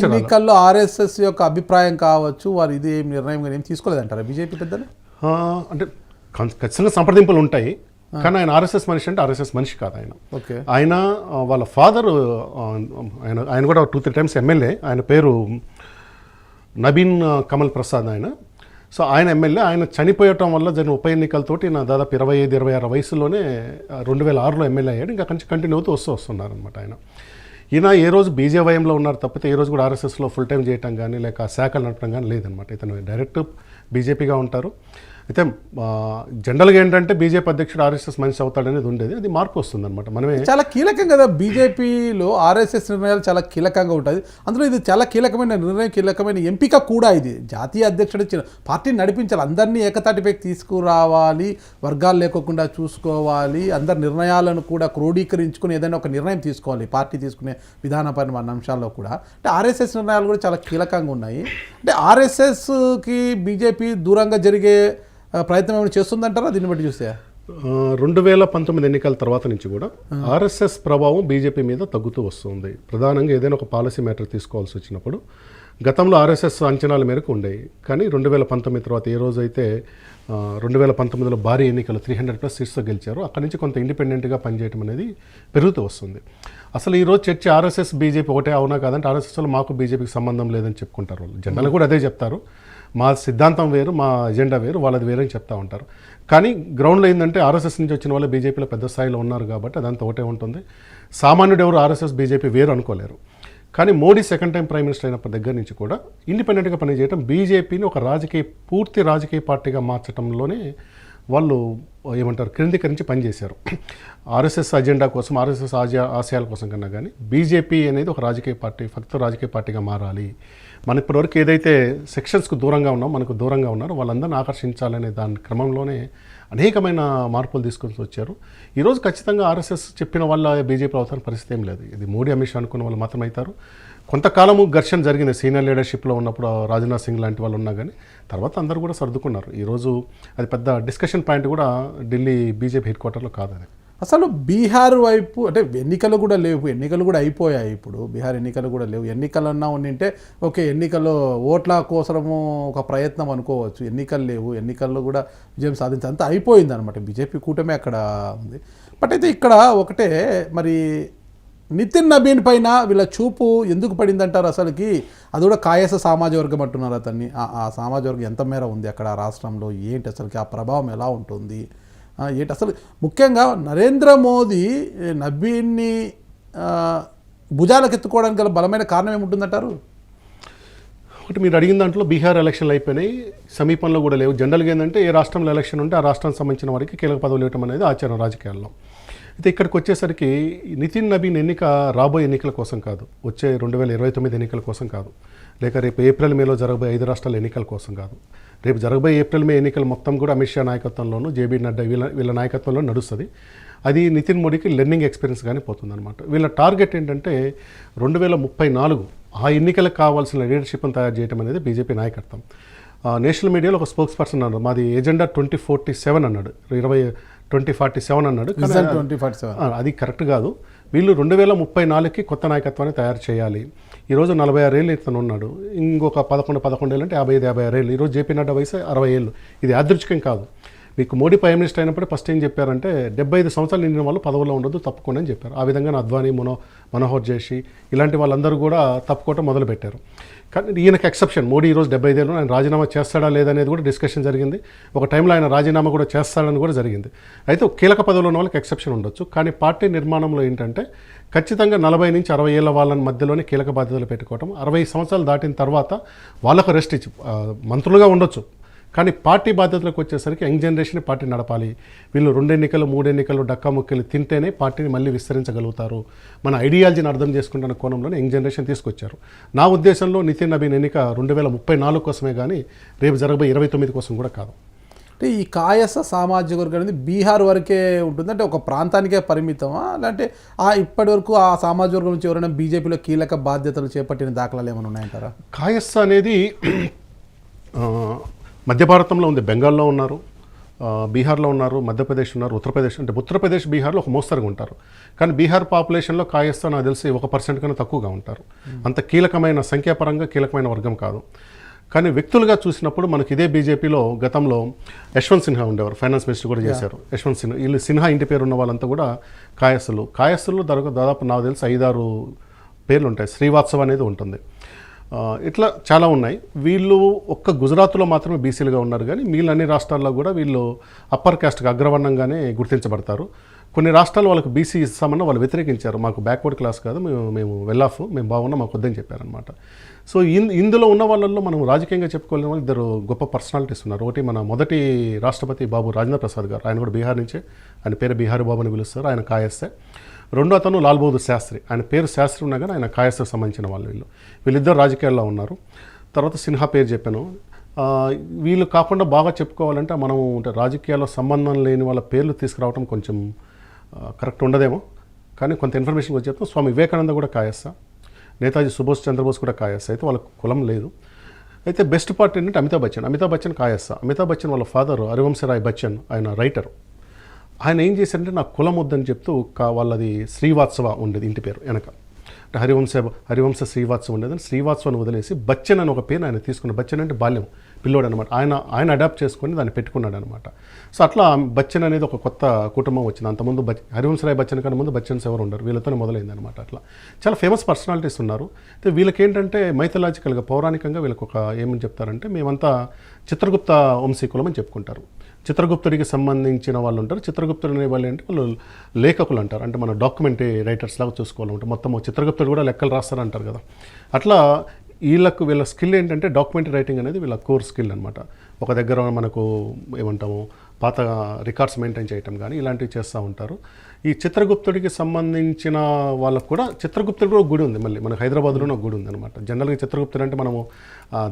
Speaker 1: ఎన్నికల్లో ఆర్ఎస్ఎస్ యొక్క అభిప్రాయం కావచ్చు, వారు ఇది నిర్ణయం ఏం తీసుకోలేదంటారా బీజేపీ పెద్దలు?
Speaker 2: అంటే ఖచ్చితంగా సంప్రదింపులు ఉంటాయి, కానీ ఆయన ఆర్ఎస్ఎస్ మనిషి అంటే ఆర్ఎస్ఎస్ మనిషి కాదు ఆయన. ఆయన వాళ్ళ ఫాదర్ ఆయన కూడా 2-3 టైమ్స్ ఎమ్మెల్యే. ఆయన పేరు నబీన్ కమల్ ప్రసాద్ ఆయన. సో ఆయన ఎమ్మెల్యే. ఆయన చనిపోయటం వల్ల జరిగిన ఉప ఎన్నికలతోటి నా దాదాపు 25-26 వయసులోనే 2006లో ఎమ్మెల్యే అయ్యాడు. ఇంకా కొంచెం కంటిన్యూ అవుతూ వస్తున్నారనమాట ఆయన. ఈయన ఏ రోజు బీజేవైఎంలో ఉన్నారు తప్పితే ఏ రోజు కూడా ఆర్ఎస్ఎస్లో ఫుల్ టైం చేయటం కానీ లేక శాఖలు నడపడం కానీ లేదనమాట. ఇతను డైరెక్ట్ బీజేపీగా ఉంటారు. అయితే జనరల్గా ఏంటంటే బీజేపీ అధ్యక్షుడు ఆర్ఎస్ఎస్ మనిషి అవుతాడనేది ఉండేది, అది మార్పు వస్తుందన్నమాట. మనమే
Speaker 1: చాలా కీలకం కదా బీజేపీలో ఆర్ఎస్ఎస్ నిర్ణయాలు చాలా కీలకంగా ఉంటుంది. అందులో ఇది చాలా కీలకమైన నిర్ణయం, కీలకమైన ఎంపిక కూడా. ఇది జాతీయ అధ్యక్షుడు పార్టీని నడిపించాలి, అందరినీ ఏకతాటిపైకి తీసుకురావాలి, వర్గాలు లేకోకుండా చూసుకోవాలి, అందరి నిర్ణయాలను కూడా క్రోడీకరించుకుని ఏదైనా ఒక నిర్ణయం తీసుకోవాలి పార్టీ తీసుకునే విధానపరమైన అంశాల్లో కూడా. అంటే ఆర్ఎస్ఎస్ నిర్ణయాలు కూడా చాలా కీలకంగా ఉన్నాయి. అంటే ఆర్ఎస్ఎస్కి బీజేపీ దూరంగా జరిగే ప్రయత్నం ఏమైనా చేస్తుందంటారా దీన్ని బట్టి చూస్తే?
Speaker 2: 2019 ఎన్నికల తర్వాత నుంచి కూడా ఆర్ఎస్ఎస్ ప్రభావం బీజేపీ మీద తగ్గుతూ వస్తుంది. ప్రధానంగా ఏదైనా ఒక పాలసీ మ్యాటర్ తీసుకోవాల్సి వచ్చినప్పుడు గతంలో ఆర్ఎస్ఎస్ అంచనాల మేరకు ఉండేవి, కానీ 2019 తర్వాత ఏ రోజైతే 2019లో భారీ ఎన్నికలు 300+ సీట్స్తో గెలిచారో అక్కడి నుంచి కొంత ఇండిపెండెంట్గా పనిచేయడం అనేది పెరుగుతూ వస్తుంది. అసలు ఈరోజు చర్చ ఆర్ఎస్ఎస్ బీజేపీ ఒకటే అవునా కాదంటే ఆర్ఎస్ఎస్లో మాకు బీజేపీకి సంబంధం లేదని చెప్పుకుంటారు వాళ్ళు. జనరల్ కూడా అదే చెప్తారు, మా సిద్ధాంతం వేరు, మా ఎజెండా వేరు, వాళ్ళది వేరే అని చెప్తూ ఉంటారు. కానీ గ్రౌండ్లో ఏంటంటే ఆర్ఎస్ఎస్ నుంచి వచ్చిన వాళ్ళు బీజేపీలో పెద్ద స్థాయిలో ఉన్నారు కాబట్టి అదంతా ఒకటే ఉంటుంది. సామాన్యుడు ఎవరు ఆర్ఎస్ఎస్ బీజేపీ వేరు అనుకోలేరు. కానీ Modi second time prime minister అయినప్పటి దగ్గర నుంచి కూడా ఇండిపెండెంట్గా పనిచేయడం, బీజేపీని ఒక పూర్తి రాజకీయ పార్టీగా మార్చడంలోనే వాళ్ళు ఏమంటారు కేంద్రీకరించి పనిచేశారు. ఆర్ఎస్ఎస్ అజెండా కోసం, ఆర్ఎస్ఎస్ ఆశయాల కోసం కన్నా కానీ బీజేపీ అనేది ఒక రాజకీయ పార్టీ, ఫక్త రాజకీయ పార్టీగా మారాలి. మన ఇప్పటివరకు ఏదైతే సెక్షన్స్కు దూరంగా ఉన్నామో, మనకు దూరంగా ఉన్నారో వాళ్ళందరినీ ఆకర్షించాలనే దాని క్రమంలోనే అనేకమైన మార్పులు తీసుకొని వచ్చారు. ఈరోజు ఖచ్చితంగా ఆర్ఎస్ఎస్ చెప్పిన వాళ్ళ బీజేపీ అవుతారు పరిస్థితి ఏం లేదు. ఇది మోడీ అమిత్ షా అనుకున్న వాళ్ళు మాత్రం అవుతారు. కొంతకాలము ఘర్షణ జరిగింది సీనియర్ లీడర్షిప్లో ఉన్నప్పుడు, రాజ్నాథ్ సింగ్ లాంటి వాళ్ళు ఉన్నా కానీ తర్వాత అందరూ కూడా సర్దుకున్నారు. ఈరోజు అది పెద్ద డిస్కషన్ పాయింట్ కూడా ఢిల్లీ బీజేపీ హెడ్ క్వార్టర్లో కాదని.
Speaker 1: అసలు బీహార్ వైపు అంటే ఎన్నికలు కూడా లేవు, ఎన్నికలు కూడా అయిపోయాయి. ఇప్పుడు బీహార్ ఎన్నికలు కూడా లేవు. ఎన్నికలన్నా ఉండింటే ఓకే, ఎన్నికల్లో ఓట్ల కోసము ఒక ప్రయత్నం అనుకోవచ్చు. ఎన్నికలు లేవు, ఎన్నికల్లో కూడా విజయం సాధించి అంతా అయిపోయింది అనమాట. బీజేపీ కూటమి అక్కడ ఉంది. బట్ అయితే ఇక్కడ ఒకటే, మరి నితిన్ నబీన్ పైన వీళ్ళ చూపు ఎందుకు పడిందంటారు అసలుకి? అది కూడా కాయస సామాజిక వర్గం అంటున్నారు అతన్ని. ఆ సామాజిక వర్గం ఎంత మేర ఉంది అక్కడ రాష్ట్రంలో, ఏంటి అసలుకి ఆ ప్రభావం ఎలా ఉంటుంది ఏంటి అసలు? ముఖ్యంగా నరేంద్ర మోదీ నబీన్ని భుజాలకు ఎత్తుకోవడానికి గల బలమైన కారణం ఏముంటుందంటారు?
Speaker 2: ఒకటి మీరు అడిగిన దాంట్లో బీహార్ ఎలక్షన్లు అయిపోయినాయి, సమీపంలో కూడా లేవు. జనరల్గా ఏంటంటే ఏ రాష్ట్రంలో ఎలక్షన్ ఉంటే ఆ రాష్ట్రానికి సంబంధించిన వారికి కీలక పదవులు ఇవ్వడం అనేది ఆచారం రాజకీయాల్లో. అయితే ఇక్కడికి వచ్చేసరికి నితిన్ నబీన్ ఎన్నిక రాబోయే ఎన్నికల కోసం కాదు, వచ్చే 2029 ఎన్నికల కోసం కాదు, లేక రేపు ఏప్రిల్ మేలో జరగబోయే 5 రాష్ట్రాల ఎన్నికల కోసం కాదు. రేపు జరగబోయే ఏప్రిల్ మే ఎన్నికలు మొత్తం కూడా అమిత్ షా నాయకత్వంలోనూ, జేబీ నడ్డా వీళ్ళ నాయకత్వంలో నడుస్తుంది. అది నితిన్ మోడీకి లెర్నింగ్ ఎక్స్పీరియన్స్ కానీ పోతుందన్నమాట. వీళ్ళ టార్గెట్ ఏంటంటే 2034 ఆ ఎన్నికలకు కావాల్సిన లీడర్షిప్ను తయారు చేయడం అనేది బీజేపీ నాయకత్వం. నేషనల్ మీడియాలో ఒక స్పోక్స్ పర్సన్ అన్నాడు, మాది ఎజెండా 2047 అన్నాడు, 2047 అన్నాడు. అది కరెక్ట్ కాదు. వీళ్ళు 2034కి కొత్త నాయకత్వాన్ని తయారు చేయాలి. ఈరోజు 46 ఏళ్ళు ఇతను ఉన్నాడు, ఇంకొక 11 ఏళ్ళు అంటే 55 ఏళ్ళు. ఈరోజు జేపీ నడ్డా వయసు 60 ఏళ్ళు. ఇది యాదృచ్ఛికం కాదు. మీకు మోడీ ప్రైమ్ మినిస్టర్ అయినప్పుడు ఫస్ట్ ఏం చెప్పారంటే 75 సంవత్సరాలు నిండిన వాళ్ళు పదవుల్లో ఉండదు, తప్పుకోండి అని చెప్పారు. ఆ విధంగా అద్వానీ, మనోహర్ జోషి ఇలాంటి వాళ్ళందరూ కూడా తప్పుకోవటం మొదలుపెట్టారు. కానీ ఈయనకు ఎక్సెప్షన్. మోడీ ఈరోజు 75 ఏళ్ళు, ఆయన రాజీనామా చేస్తాడా లేదనేది కూడా డిస్కషన్ జరిగింది. ఒక టైంలో ఆయన రాజీనామా కూడా చేస్తాడని కూడా జరిగింది. అయితే కీలక పదవులు ఉన్న వాళ్ళకి ఎక్సెప్షన్ ఉండొచ్చు. కానీ పార్టీ నిర్మాణంలో ఏంటంటే ఖచ్చితంగా 40 నుంచి 60 ఏళ్ళ వాళ్ళ మధ్యలోనే కీలక బాధ్యతలు పెట్టుకోవటం. 60 సంవత్సరాలు దాటిన తర్వాత వాళ్ళకు రెస్ట్ ఇచ్చి మంత్రులుగా ఉండొచ్చు, కానీ పార్టీ బాధ్యతలకు వచ్చేసరికి యంగ్ జనరేషన్ పార్టీ నడపాలి. వీళ్ళు 2 ఎన్నికలు 3 ఎన్నికలు డక్కా ముక్కలు తింటేనే పార్టీని మళ్ళీ విస్తరించగలుగుతారు. మన ఐడియాలజీని అర్థం చేసుకుంటున్న కోణంలోనే యంగ్ జనరేషన్ తీసుకొచ్చారు. నా ఉద్దేశంలో నితిన్ నబీన్ ఎన్నిక 2034 కోసమే కానీ రేపు జరగబోయే 29 కోసం కూడా కాదు.
Speaker 1: అంటే ఈ కాయస సామాజిక వర్గం అనేది బీహార్ వరకే ఉంటుంది, అంటే ఒక ప్రాంతానికే పరిమితమా, లేదంటే ఇప్పటి వరకు ఆ సామాజిక వర్గం నుంచి ఎవరైనా బీజేపీలో కీలక బాధ్యతలు చేపట్టిన దాఖలాలు ఏమైనా ఉన్నాయంటారా?
Speaker 2: కాయస అనేది మధ్య భారతంలో ఉంది. బెంగాల్లో ఉన్నారు, బీహార్లో ఉన్నారు, మధ్యప్రదేశ్ ఉన్నారు, ఉత్తరప్రదేశ్. అంటే ఉత్తరప్రదేశ్, బీహార్లో ఒక మోస్తరుగా ఉంటారు. కానీ బీహార్ పాపులేషన్లో కాయస్థ నాకు తెలిసి 1% కన్నా తక్కువగా ఉంటారు. అంత కీలకమైన, సంఖ్యాపరంగా కీలకమైన వర్గం కాదు. కానీ వ్యక్తులుగా చూసినప్పుడు మనకి ఇదే బీజేపీలో గతంలో యశ్వంత్ సిన్హా ఉండేవారు, ఫైనాన్స్ మినిస్టర్ కూడా చేశారు. యశ్వంత్ సిన్హా, వీళ్ళు సిన్హా ఇంటి పేరు ఉన్న వాళ్ళంతా కూడా కాయస్థులు దాదాపు నాకు తెలిసి 5-6 పేర్లు ఉంటాయి. శ్రీవాత్సవ్ అనేది ఉంటుంది. ఇట్లా చాలా ఉన్నాయి. వీళ్ళు ఒక్క గుజరాత్లో మాత్రమే బీసీలుగా ఉన్నారు, కానీ మిగిలిన అన్ని రాష్ట్రాల్లో కూడా వీళ్ళు అప్పర్ కాస్ట్గా అగ్రవర్ణంగానే గుర్తించబడతారు. కొన్ని రాష్ట్రాలు వాళ్ళకి బీసీ ఇస్తామన్నా వాళ్ళు వ్యతిరేకించారు. మాకు బ్యాక్వర్డ్ క్లాస్ కాదు, మేము వెల్-ఆఫ్, మేము బాగున్నాం, మాకు వద్దని చెప్పారనమాట. సో ఇందులో ఉన్న వాళ్ళల్లో మనం రాజకీయంగా చెప్పుకోలేని వాళ్ళు 2 గొప్ప పర్సనాలిటీస్ ఉన్నారు. ఒకటి మన మొదటి రాష్ట్రపతి బాబు రాజేంద్ర ప్రసాద్ గారు, ఆయన కూడా బీహార్ నుంచే, ఆయన పేరు బీహారీ బాబు అని పిలుస్తారు, ఆయన కాయస్థే. రెండో అతను లాల్ బహదూర్ శాస్త్రి, ఆయన పేరు శాస్త్రి ఉన్నా కానీ ఆయన కాయస్థకు సంబంధించిన వాళ్ళు. వీళ్ళిద్దరు రాజకీయాల్లో ఉన్నారు. తర్వాత సిన్హా పేరు చెప్పాను. వీళ్ళు కాకుండా బాగా చెప్పుకోవాలంటే మనం రాజకీయాల్లో సంబంధం లేని వాళ్ళ పేర్లు తీసుకురావడం కొంచెం కరెక్ట్ ఉండదేమో, కానీ కొంత ఇన్ఫర్మేషన్ కూడా చెప్తాం. స్వామి వివేకానంద కూడా కాయస్థ, నేతాజీ సుభాష్ చంద్రబోస్ కూడా కాయస్థ. అయితే వాళ్ళకు కులం లేదు. అయితే బెస్ట్ పార్ట్ ఏంటంటే అమితాబ్ బచ్చన్ కాయస్థ. అమితాబ్ బచ్చన్ వాళ్ళ ఫాదర్ హరివంశరాయ్ బచ్చన్, ఆయన రైటర్. ఆయన ఏం చేశారంటే నాకు కులం వద్దని చెప్తూ వాళ్ళది శ్రీవాత్సవ ఉండేది ఇంటి పేరు వెనక, అంటే హరివంశ శ్రీవాత్సవ ఉండేదని శ్రీవాత్సవాన్ని వదిలేసి బచ్చన్ అని ఒక పేరు ఆయన తీసుకున్న. బచ్చన్ అంటే బాల్యం, పిల్లోడు అనమాట. ఆయన అడాప్ట్ చేసుకొని దాన్ని పెట్టుకున్నాడు అనమాట. సో అట్లా బచ్చన్ అనేది ఒక కొత్త కుటుంబం వచ్చింది. అంతకుముందు హరివంశరాయ్ బచ్చన్ కన్నా ముందు బచ్చన్స్ ఎవరు ఉండరు, వీళ్ళతోనే మొదలైంది అనమాట. అట్లా చాలా ఫేమస్ పర్సనాలిటీస్ ఉన్నారు. అయితే వీళ్ళకి ఏంటంటే మైథలాజికల్గా పౌరాణికంగా వీళ్ళకి ఒక ఏమని చెప్తారంటే మేమంతా చిత్రగుప్త వంశీకులం అని చెప్పుకుంటారు. చిత్రగుప్తుడికి సంబంధించిన వాళ్ళు ఉంటారు. చిత్రగుప్తుడు అనే వాళ్ళు అంటే వాళ్ళు లేఖకులు అంటారు, అంటే మన డాక్యుమెంటరీ రైటర్స్ లాగా చూసుకోవాలంటే మొత్తం చిత్రగుప్తుడు కూడా లెక్కలు రాస్తారంటారు కదా. అట్లా వీళ్ళ స్కిల్ ఏంటంటే డాక్యుమెంటరీ రైటింగ్ అనేది వీళ్ళ కోర్ స్కిల్ అనమాట. ఒక దగ్గర మనకు ఏమంటాము పాత రికార్డ్స్ మెయింటైన్ చేయటం కానీ ఇలాంటివి చేస్తూ ఉంటారు. ఈ చిత్రగుప్తుడికి సంబంధించిన వాళ్ళకు కూడా చిత్రగుప్తుడు కూడా గుడి ఉంది, మళ్ళీ మనకు హైదరాబాద్లోనే ఒక గుడి ఉంది అనమాట. జనరల్గా చిత్రగుప్తుడు అంటే మనము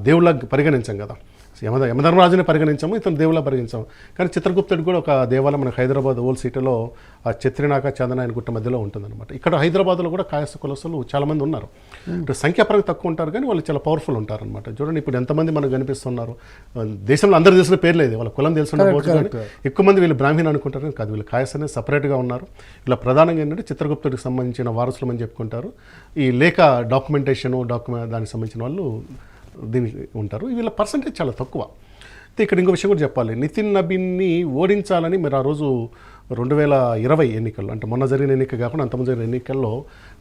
Speaker 2: దేవుళ్ళ పరిగణించాం కదా, యమధర్మరాజుని పరిగణించాము, ఇతను దేవుళ్ళ పరిగణించాము. కానీ చిత్రగుప్తుడికి కూడా ఒక దేవాలయం మనకు హైదరాబాద్ ఓల్డ్ సిటీలో ఆ చత్రినాక చందనాయన గుట్ట మధ్యలో ఉంటుందన్నమాట. ఇక్కడ హైదరాబాద్లో కూడా కాయస్థ కులస్తులు చాలామంది ఉన్నారు. సంఖ్యాపరంగా తక్కువ ఉంటారు కానీ వాళ్ళు చాలా పవర్ఫుల్ ఉంటారనమాట. చూడండి ఇప్పుడు ఎంతమంది మనకు కనిపిస్తున్నారు. దేశంలో అందరూ తెలిసిన పేరు లేదు, వాళ్ళ కులం తెలుసుకుంటే ఎక్కువ మంది వీళ్ళు బ్రాహ్మణ అనుకుంటారు కాదు, వీళ్ళు కాయస్థ అనేది సపరేట్గా ఉన్నారు. ఇలా ప్రధానంగా ఏంటంటే చిత్రగుప్తుడికి సంబంధించిన వారసులు అని చెప్పుకుంటారు. ఈ లేఖ డాక్యుమెంటేషను దానికి సంబంధించిన వాళ్ళు దీనికి ఉంటారు. వీళ్ళ పర్సంటేజ్ చాలా తక్కువ. ఇక్కడ ఇంకో విషయం కూడా చెప్పాలి. నితిన్ నబీన్ని ఓడించాలని మీరు ఆ రోజు 2020 ఎన్నికల్లో, అంటే మొన్న జరిగిన ఎన్నిక కాకుండా అంతకుముందు జరిగిన ఎన్నికల్లో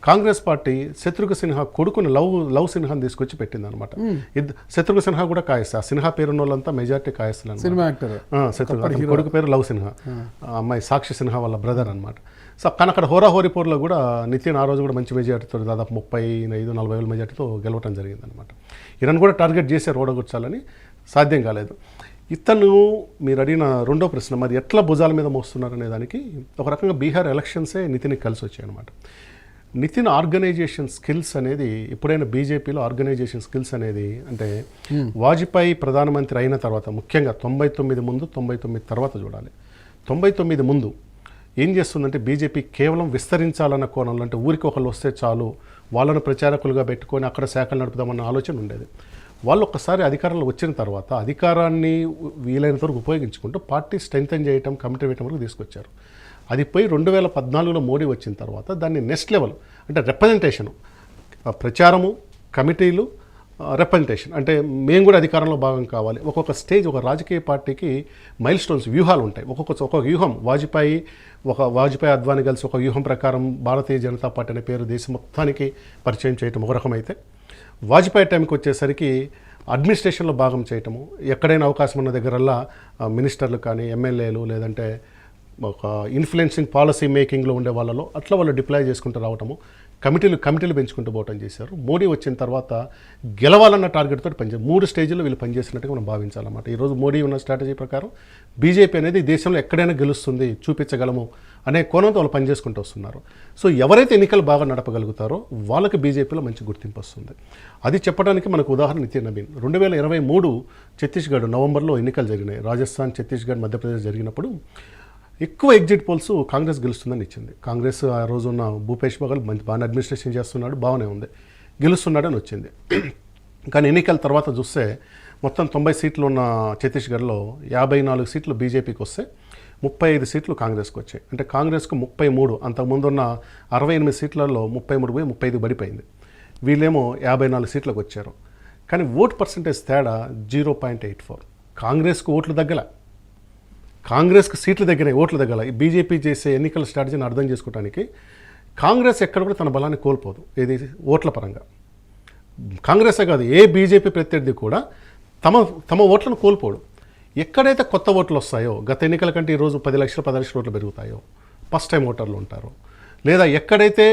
Speaker 2: కాంగ్రెస్ పార్టీ శత్రుఘ్న సిన్హా కొడుకుని లవ్ సిన్హాని తీసుకొచ్చి పెట్టింది అనమాట. శత్రుఘ్న సిన్హా కూడా కాయస్థ, ఆ సిన్హా పేరున్న వాళ్ళంతా మెజార్టీ కాయస్థలు. శత్రుఘ్న కొడుకు పేరు లవ్ సిన్హా, అమ్మాయి సాక్షి సిన్హా వాళ్ళ బ్రదర్ అనమాట. సో కానీ అక్కడ హోరాహోరీపూర్లో కూడా నితిన్ ఆ రోజు కూడా మంచి మెజార్టీతో దాదాపు 35-40 వేల మెజార్టీతో గెలవటం జరిగింది అనమాట. ఈయన కూడా టార్గెట్ చేశారు ఓడగొచ్చాలని, సాధ్యం కాలేదు. ఇతను మీరు అడిగిన రెండో ప్రశ్న, మరి ఎట్లా భుజాల మీద మోస్తున్నారు అనే దానికి ఒక రకంగా బీహార్ ఎలక్షన్సే నితిన్కి కలిసి వచ్చాయి అనమాట. నితిన్ ఆర్గనైజేషన్ స్కిల్స్ అనేది ఎప్పుడైనా బీజేపీలో ఆర్గనైజేషన్ స్కిల్స్ అనేది అంటే వాజ్పేయి ప్రధానమంత్రి అయిన తర్వాత ముఖ్యంగా 99 ముందు 99 తర్వాత చూడాలి. 99 ముందు ఏం చేస్తుందంటే బీజేపీ కేవలం విస్తరించాలన్న కోణంలో, అంటే ఊరికి ఒకళ్ళు వస్తే చాలు వాళ్ళను ప్రచారకులుగా పెట్టుకొని అక్కడ శాఖలు నడుపుదామన్న ఆలోచన ఉండేది. వాళ్ళు ఒక్కసారి అధికారంలో వచ్చిన తర్వాత అధికారాన్ని వీలైనంత వరకు ఉపయోగించుకుంటూ పార్టీ స్ట్రెంగ్తన్ చేయటం, కమిటీ వేయటం వరకు తీసుకొచ్చారు. అది పోయి 2014లో మోడీ వచ్చిన తర్వాత దాన్ని నెక్స్ట్ లెవెల్ అంటే రిప్రజెంటేషను, ప్రచారము, కమిటీలు, రిప్రజెంటేషన్, అంటే మేము కూడా అధికారంలో భాగం కావాలి. ఒక్కొక్క స్టేజ్ ఒక రాజకీయ పార్టీకి మైల్ స్టోన్స్, వ్యూహాలు ఉంటాయి. ఒక్కొక్క వ్యూహం వాజ్పేయి అద్వానీ కలిసి ఒక వ్యూహం ప్రకారం భారతీయ జనతా పార్టీ అనే పేరు దేశం మొత్తానికి పరిచయం చేయటం ఒక రకమైతే, వాజ్పేయి టైంకి వచ్చేసరికి అడ్మినిస్ట్రేషన్లో భాగం చేయటము, ఎక్కడైనా అవకాశం ఉన్న దగ్గరల్లా మినిస్టర్లు కానీ ఎమ్మెల్యేలు లేదంటే ఒక ఇన్ఫ్లుయెన్సింగ్ పాలసీ మేకింగ్లో ఉండే వాళ్ళలో అట్లా వాళ్ళు డిప్లాయ్ చేసుకుంటూ రావటము, కమిటీలు పెంచుకుంటూ పోవటం చేశారు. మోడీ వచ్చిన తర్వాత గెలవాలన్న టార్గెట్ తోటి పనిచేశారు. 3 స్టేజ్లో వీళ్ళు పనిచేసినట్టుగా మనం భావించాలన్నమాట. ఈరోజు మోడీ ఉన్న స్ట్రాటజీ ప్రకారం బీజేపీ అనేది దేశంలో ఎక్కడైనా గెలుస్తుంది, చూపించగలము అనే కోణంతో వాళ్ళు పనిచేసుకుంటూ వస్తున్నారు. సో ఎవరైతే ఎన్నికలు బాగా నడపగలుగుతారో వాళ్ళకి బీజేపీలో మంచి గుర్తింపు వస్తుంది. అది చెప్పడానికి మనకు ఉదాహరణ నితిన్ నబీన్. 2023 ఛత్తీస్గఢ్ నవంబర్లో ఎన్నికలు జరిగినాయి. రాజస్థాన్, ఛత్తీస్గఢ్, మధ్యప్రదేశ్ జరిగినప్పుడు ఎక్కువ ఎగ్జిట్ పోల్స్ కాంగ్రెస్ గెలుస్తుందని ఇచ్చింది. కాంగ్రెస్ ఆ రోజు ఉన్న భూపేష్ బఘెల్ బాగా అడ్మినిస్ట్రేషన్ చేస్తున్నాడు, బాగానే ఉంది, గెలుస్తున్నాడని వచ్చింది. కానీ ఎన్నికల తర్వాత చూస్తే మొత్తం 90 సీట్లు ఉన్న ఛత్తీస్గఢ్లో 54 సీట్లు బీజేపీకి వస్తే 35 సీట్లు కాంగ్రెస్కి వచ్చాయి. అంటే కాంగ్రెస్కు 33, అంతకుముందు ఉన్న 68 సీట్లలో 33 పోయి 35 పడిపోయింది. వీళ్ళేమో 54 సీట్లకు వచ్చారు. కానీ ఓట్ పర్సంటేజ్ తేడా 0.84. కాంగ్రెస్కు ఓట్లు తగ్గల, కాంగ్రెస్కి సీట్లు దగ్గరే, ఓట్లు దగ్గర. బీజేపీ చేసే ఎన్నికల స్ట్రాటజీని అర్థం చేసుకోవడానికి కాంగ్రెస్ ఎక్కడ కూడా తన బలాన్ని కోల్పోదు, ఏది ఓట్ల పరంగా. కాంగ్రెసే కాదు, ఏ బీజేపీ ప్రత్యర్థి కూడా తమ ఓట్లను కోల్పోడు. ఎక్కడైతే కొత్త ఓట్లు వస్తాయో, గత ఎన్నికల కంటే ఈరోజు 10 లక్షల ఓట్లు పెరుగుతాయో, ఫస్ట్ టైం ఓటర్లు ఉంటారు, లేదా ఎక్కడైతే